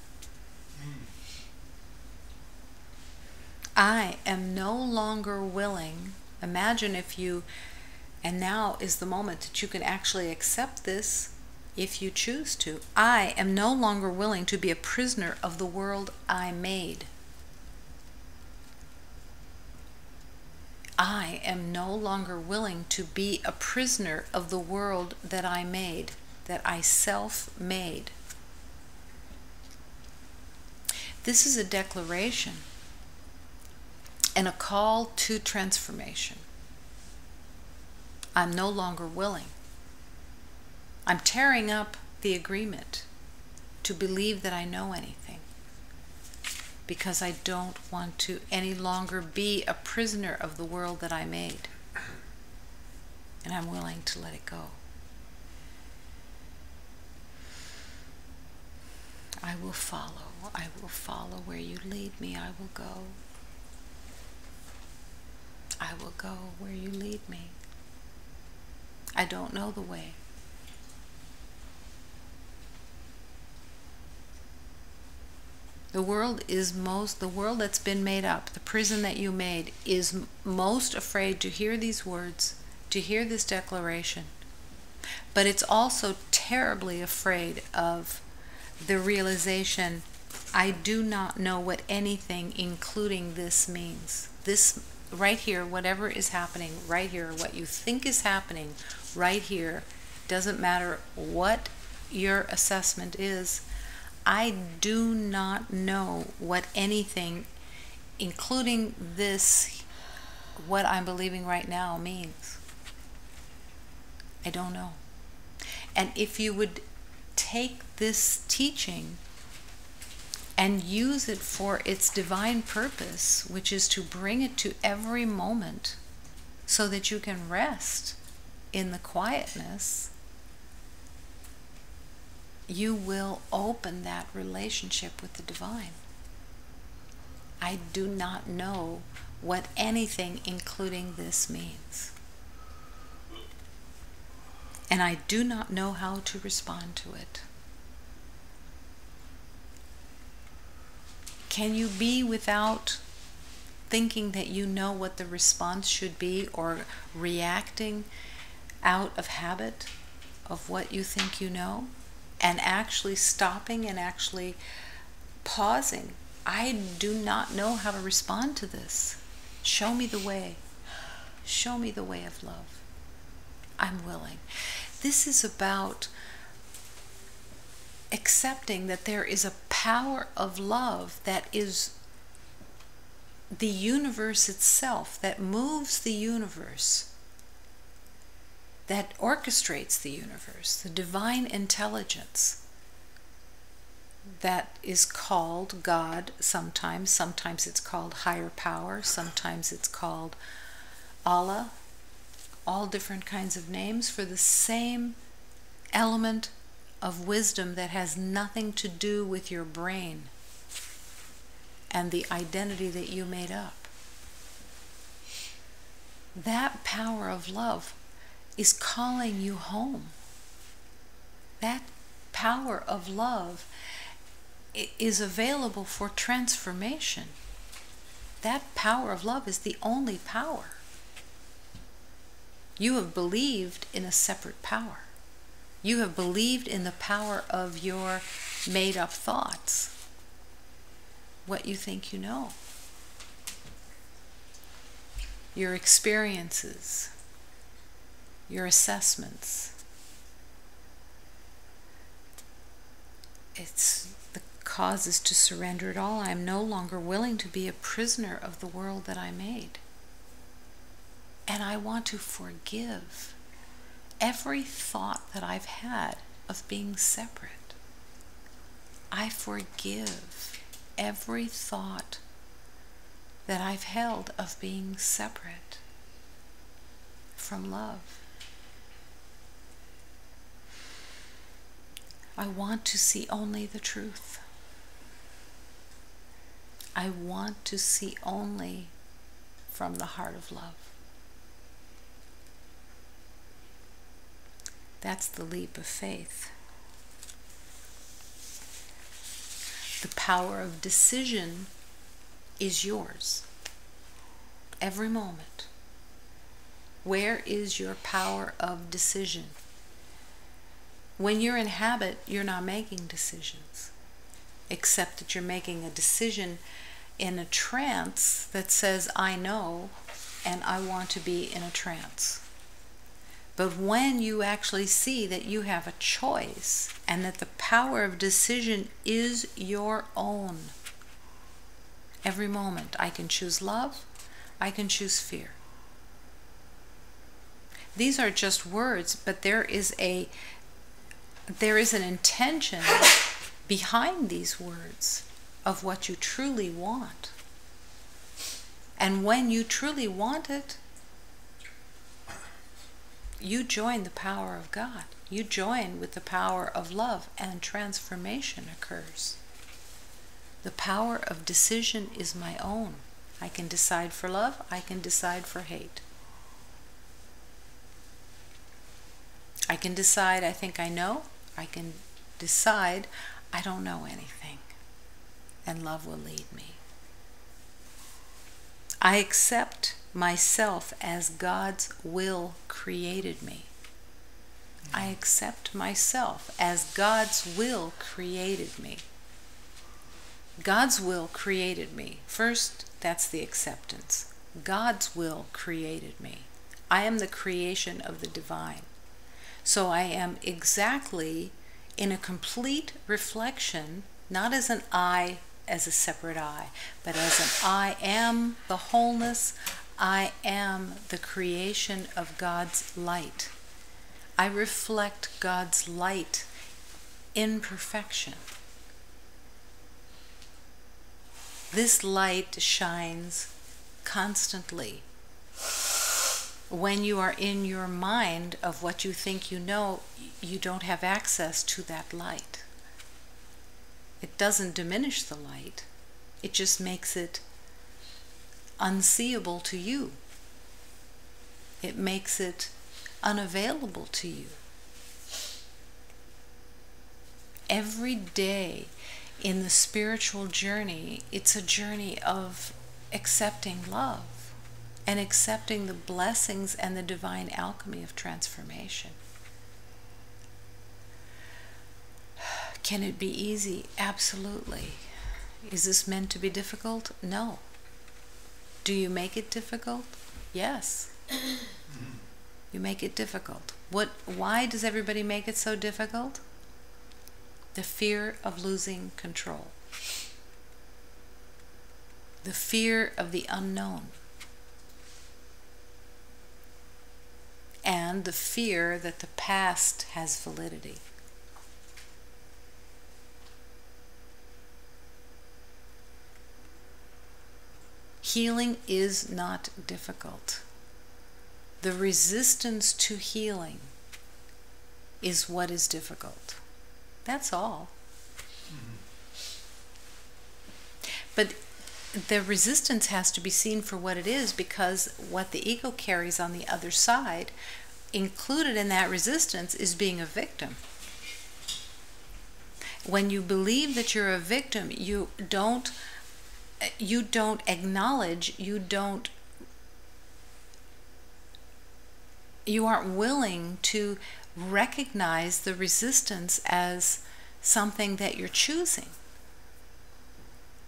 I am no longer willing. Imagine if you, and now is the moment that you can actually accept this if you choose to. I am no longer willing to be a prisoner of the world I made. I am no longer willing to be a prisoner of the world that I made, that I self-made. This is a declaration and a call to transformation. I'm no longer willing. I'm tearing up the agreement to believe that I know anything, because I don't want to any longer be a prisoner of the world that I made. And I'm willing to let it go. I will follow. I will follow where you lead me. I will go. I will go where you lead me. I don't know the way. The world that's been made up, the prison that you made, is most afraid to hear these words, to hear this declaration. But it's also terribly afraid of the realization, I do not know what anything, including this, means. This right here, whatever is happening right here, what you think is happening right here, doesn't matter what your assessment is, I do not know what anything, including this, what I'm believing right now, means. I don't know. And if you would take this teaching and use it for its divine purpose, which is to bring it to every moment so that you can rest in the quietness, you will open that relationship with the divine. I do not know what anything, including this, means. And I do not know how to respond to it. Can you be without thinking that you know what the response should be, or reacting out of habit of what you think you know, and actually stopping and actually pausing? I do not know how to respond to this. Show me the way. Show me the way of love. I'm willing. This is about accepting that there is a power of love that is the universe itself, that moves the universe, that orchestrates the universe, the divine intelligence that is called God sometimes. Sometimes it's called higher power. Sometimes it's called Allah. All different kinds of names for the same element of wisdom that has nothing to do with your brain and the identity that you made up. That power of love is calling you home. That power of love is available for transformation. That power of love is the only power. You have believed in a separate power. You have believed in the power of your made-up thoughts, what you think you know, your experiences, your assessments. The cause is to surrender it all. I am no longer willing to be a prisoner of the world that I made. And I want to forgive every thought that I've had of being separate. I forgive every thought that I've held of being separate from love. I want to see only the truth. I want to see only from the heart of love. That's the leap of faith. The power of decision is yours. Every moment. Where is your power of decision? When you're in habit, you're not making decisions, except that you're making a decision in a trance that says, I know, and I want to be in a trance. But when you actually see that you have a choice and that the power of decision is your own, every moment I can choose love, I can choose fear. These are just words, but there is an intention behind these words of what you truly want. And when you truly want it, you join the power of God. You join with the power of love, and transformation occurs. The power of decision is my own. I can decide for love, I can decide for hate. I can decide I think I know, I can decide I don't know anything, and love will lead me. I accept myself as God's will created me. I accept myself as God's will created me. God's will created me. First, that's the acceptance. God's will created me. I am the creation of the divine. So I am exactly in a complete reflection, not as an I, as a separate I, but as an I am the wholeness. I am the creation of God's light. I reflect God's light in perfection. This light shines constantly. When you are in your mind of what you think you know, you don't have access to that light. It doesn't diminish the light. It just makes it unseeable to you. It makes it unavailable to you. Every day in the spiritual journey, it's a journey of accepting love and accepting the blessings and the divine alchemy of transformation. Can it be easy? Absolutely. Is this meant to be difficult? No. Do you make it difficult? Yes. You make it difficult. Why does everybody make it so difficult? The fear of losing control. The fear of the unknown. And the fear that the past has validity. Healing is not difficult. The resistance to healing is what is difficult. That's all. But the resistance has to be seen for what it is, because what the ego carries on the other side, included in that resistance, is being a victim. When you believe that you're a victim, you don't acknowledge, you aren't willing to recognize the resistance as something that you're choosing.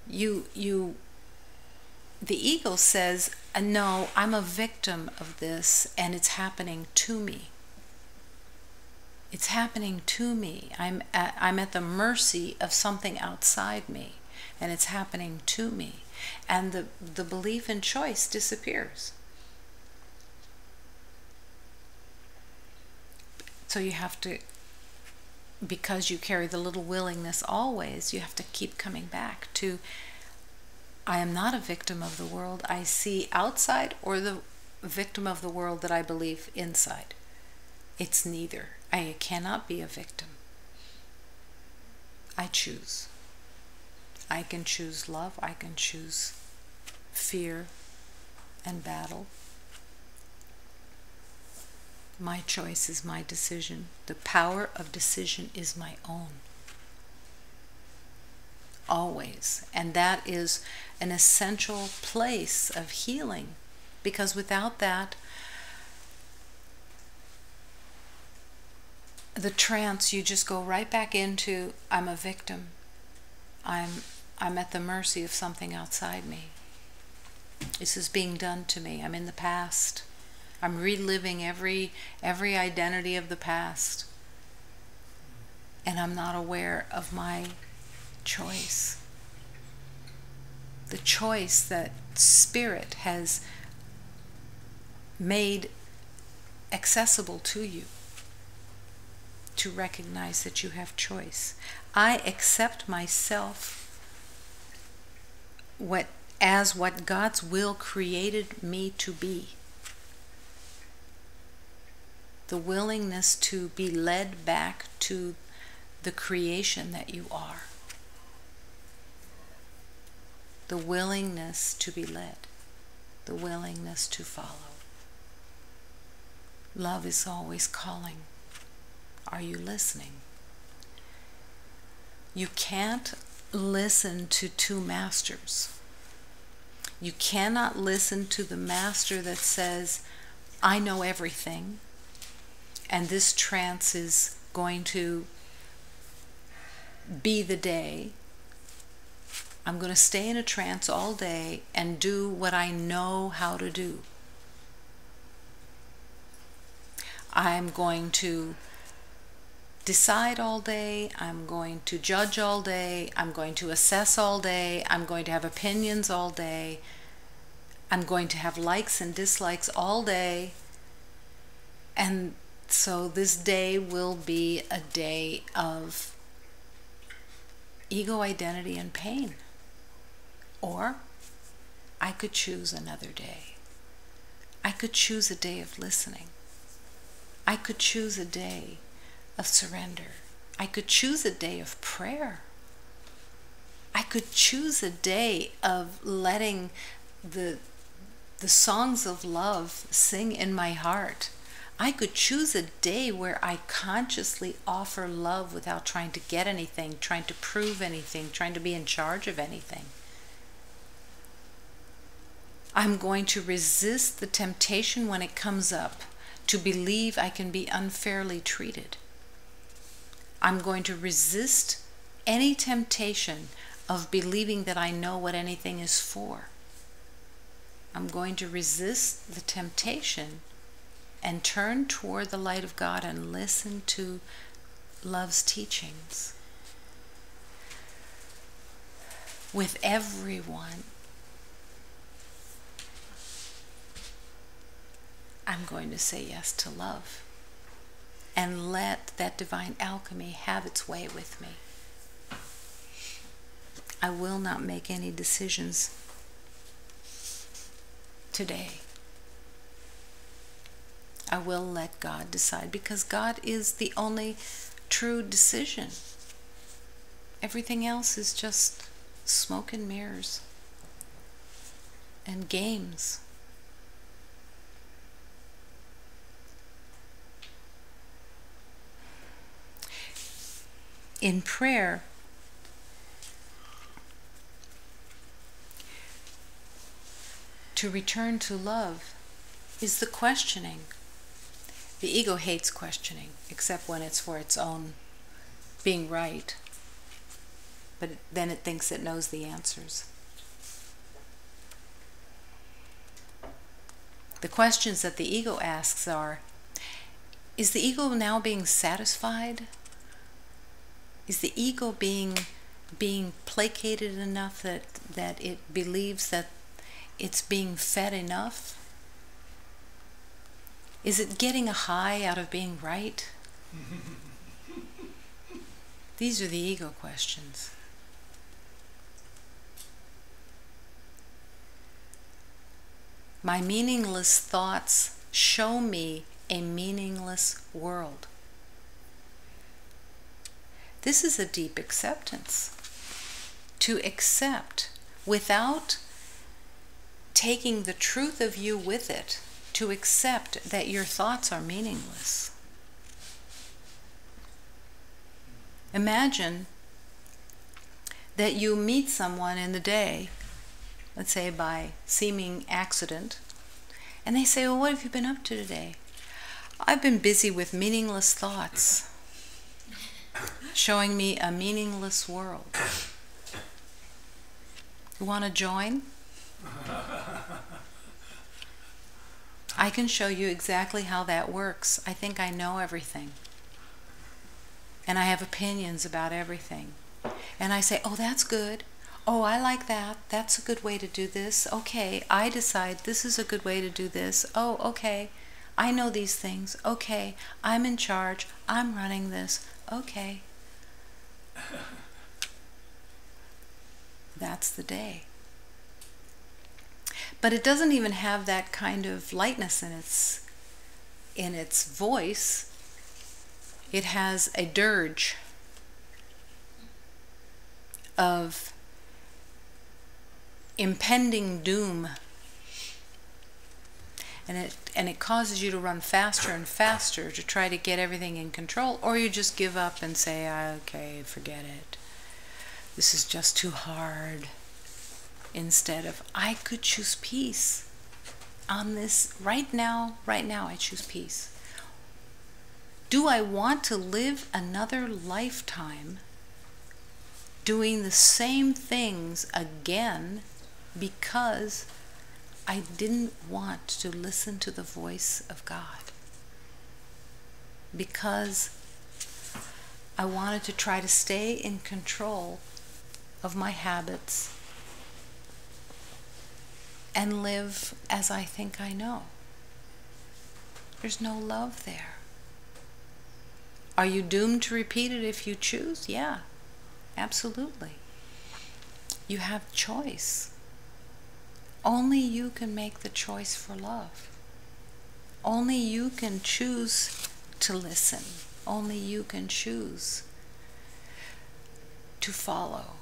The ego says, no, I'm a victim of this, and it's happening to me. It's happening to me. I'm at the mercy of something outside me, and it's happening to me. And the belief in choice disappears. So you have to, because you carry the little willingness always, you have to keep coming back to, I am not a victim of the world I see outside, or the victim of the world that I believe inside. It's neither. I cannot be a victim. I choose. I can choose love. I can choose fear and battle. My choice is my decision. The power of decision is my own. Always. And that is an essential place of healing, because without that, the trance, you just go right back into, I'm a victim. I'm at the mercy of something outside me. This is being done to me. I'm in the past. I'm reliving every identity of the past. And I'm not aware of my choice. The choice that Spirit has made accessible to you, to recognize that you have choice. I accept myself as what God's will created me to be. The willingness to be led back to the creation that you are. The willingness to be led. The willingness to follow. Love is always calling. Are you listening? You can't listen to two masters. You cannot listen to the master that says, I know everything, and this trance is going to be the day. I'm going to stay in a trance all day and do what I know how to do. I'm going to decide all day, I'm going to judge all day, I'm going to assess all day, I'm going to have opinions all day, I'm going to have likes and dislikes all day, and so this day will be a day of ego identity and pain. Or I could choose another day. I could choose a day of listening. I could choose a day of surrender. I could choose a day of prayer. I could choose a day of letting the songs of love sing in my heart. I could choose a day where I consciously offer love without trying to get anything, trying to prove anything, trying to be in charge of anything. I'm going to resist the temptation when it comes up to believe I can be unfairly treated. I'm going to resist any temptation of believing that I know what anything is for. I'm going to resist the temptation and turn toward the light of God and listen to love's teachings. With everyone, I'm going to say yes to love and let that divine alchemy have its way with me. I will not make any decisions today. I will let God decide, because God is the only true decision. Everything else is just smoke and mirrors and games. In prayer, to return to love is the questioning. The ego hates questioning, except when it's for its own being right. But then it thinks it knows the answers. The questions that the ego asks are, is the ego now being satisfied? Is the ego being placated enough that it believes that it's being fed enough? Is it getting a high out of being right? These are the ego questions. My meaningless thoughts show me a meaningless world. This is a deep acceptance. To accept without taking the truth of you with it, to accept that your thoughts are meaningless. Imagine that you meet someone in the day, let's say by seeming accident, and they say, well, what have you been up to today? I've been busy with meaningless thoughts, showing me a meaningless world. You want to join? I can show you exactly how that works. I think I know everything. And I have opinions about everything. And I say, oh, that's good. Oh, I like that. That's a good way to do this. Okay, I decide this is a good way to do this. Oh, okay. I know these things. Okay, I'm in charge. I'm running this. Okay. That's the day. But it doesn't even have that kind of lightness in its voice. It has a dirge of impending doom. And it causes you to run faster and faster to try to get everything in control, or you just give up and say, okay, forget it. This is just too hard. Instead of, I could choose peace on this right now I choose peace. Do I want to live another lifetime doing the same things again because I didn't want to listen to the voice of God? Because I wanted to try to stay in control of my habits and live as I think I know. There's no love there. Are you doomed to repeat it if you choose? Yeah, absolutely. You have choice. Only you can make the choice for love. Only you can choose to listen. Only you can choose to follow,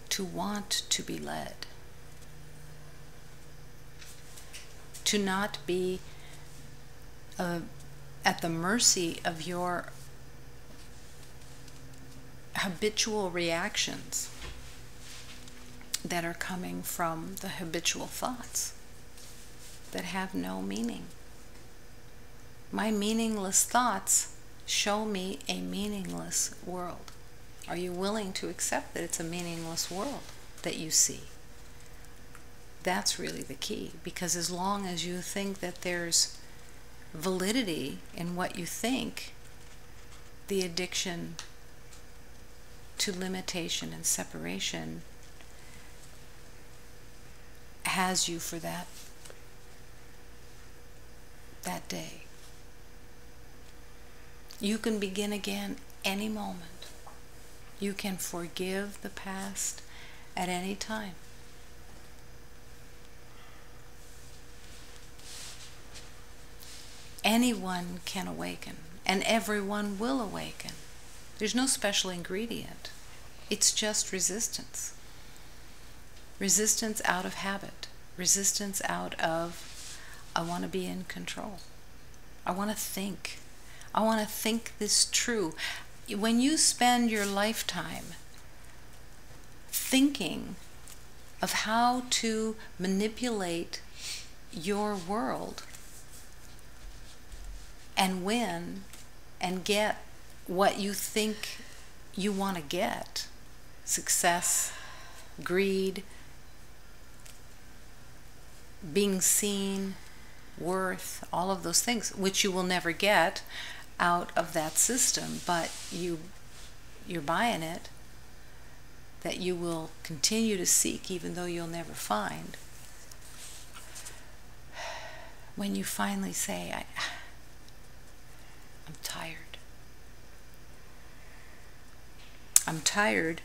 to want to be led. To not be at the mercy of your habitual reactions that are coming from the habitual thoughts that have no meaning. My meaningless thoughts show me a meaningless world. Are you willing to accept that it's a meaningless world that you see? That's really the key, because as long as you think that there's validity in what you think, the addiction to limitation and separation has you for that day. You can begin again any moment. You can forgive the past at any time. Anyone can awaken, and everyone will awaken. There's no special ingredient. It's just resistance. Resistance out of habit. Resistance out of, I want to be in control. I want to think. I want to think this true. When you spend your lifetime thinking of how to manipulate your world and win and get what you think you want to get, success, greed, being seen, worth, all of those things, which you will never get out of that system, but you're buying it, that you will continue to seek even though you'll never find. When you finally say, I'm tired. I'm tired,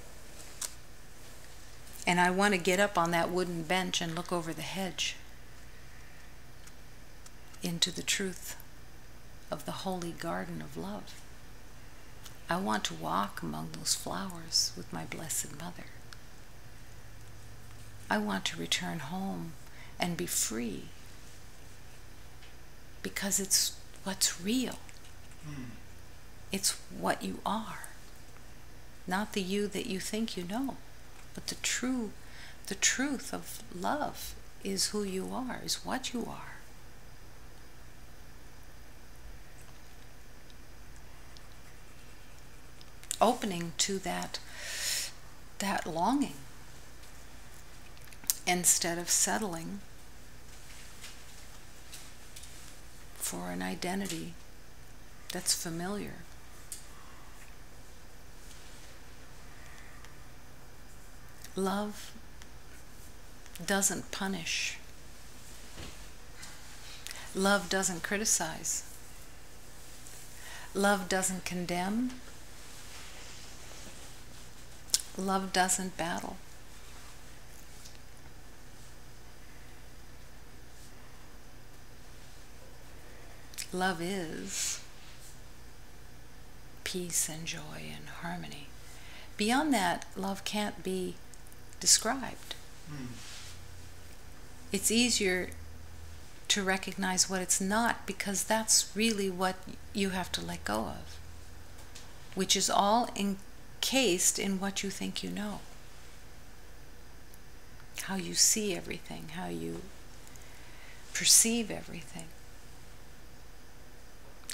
and I want to get up on that wooden bench and look over the hedge into the truth of the holy garden of love. I want to walk among those flowers with my Blessed Mother. I want to return home and be free, because it's what's real. It's what you are. Not the you that you think you know, but the truth of love is who you are, is what you are. Opening to that longing instead of settling for an identity that's familiar. Love doesn't punish. Love doesn't criticize. Love doesn't condemn. Love doesn't battle. Love is peace and joy and harmony. Beyond that, love can't be described. It's easier to recognize what it's not, because that's really what you have to let go of, which is all encased in what you think you know, how you see everything, how you perceive everything,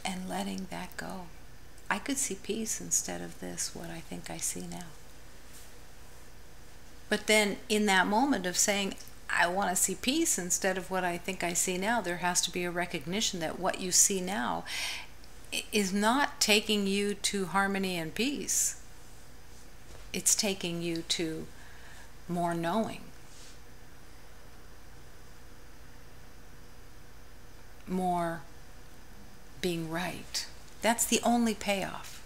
and letting that go. I could see peace instead of this, what I think I see now. But then in that moment of saying, I want to see peace instead of what I think I see now, there has to be a recognition that what you see now is not taking you to harmony and peace. It's taking you to more knowing, more being right. That's the only payoff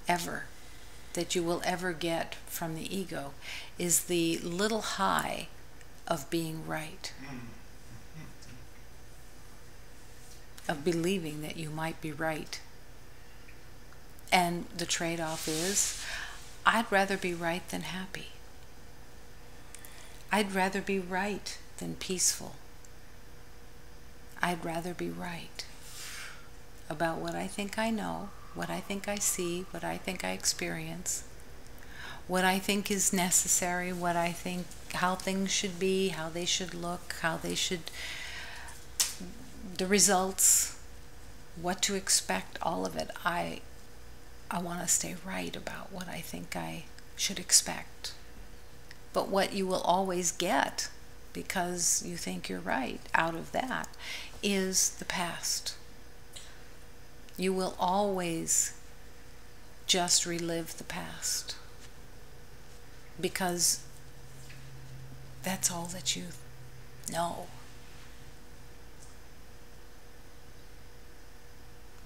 ever that you will ever get from the ego, is the little high of being right, of believing that you might be right. And the trade-off is, I'd rather be right than happy. I'd rather be right than peaceful. I'd rather be right about what I think I know, what I think I see, what I think I experience, what I think is necessary, what I think, how things should be, how they should look, how they should, the results, what to expect, all of it. I want to stay right about what I think I should expect. But what you will always get, because you think you're right, out of that, is the past. You will always just relive the past, because that's all that you know.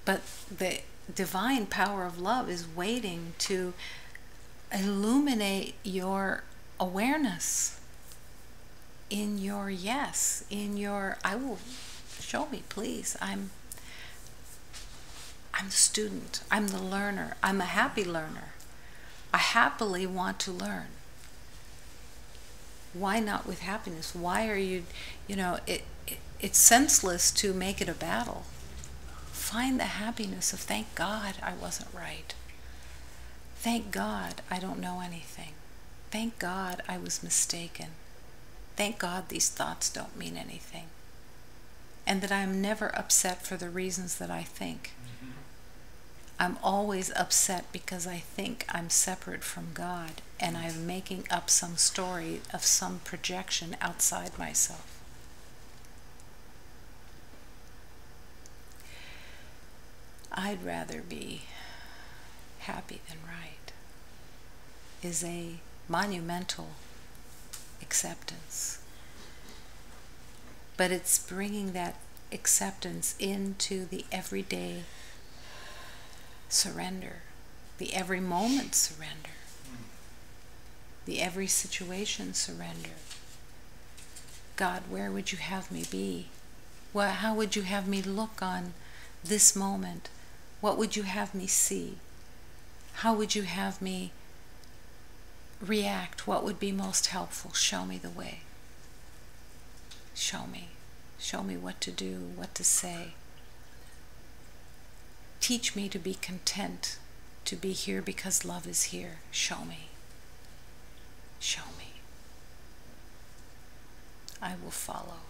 But the divine power of love is waiting to illuminate your awareness in your yes, in your, I will, show me please, I'm the student, I'm the learner, I'm a happy learner. I happily want to learn. Why not with happiness? Why are you, it's senseless to make it a battle. Find the happiness of thank God I wasn't right. Thank God I don't know anything. Thank God I was mistaken. Thank God these thoughts don't mean anything. And that I'm never upset for the reasons that I think. I'm always upset because I think I'm separate from God and I'm making up some story of some projection outside myself. I'd rather be happy than right is a monumental acceptance. But it's bringing that acceptance into the everyday surrender, the every moment surrender, the every situation surrender. God, where would you have me be? Well, how would you have me look on this moment? What would you have me see? How would you have me react? What would be most helpful? Show me the way. Show me. Show me what to do, what to say. Teach me to be content, to be here because love is here. Show me. Show me. I will follow.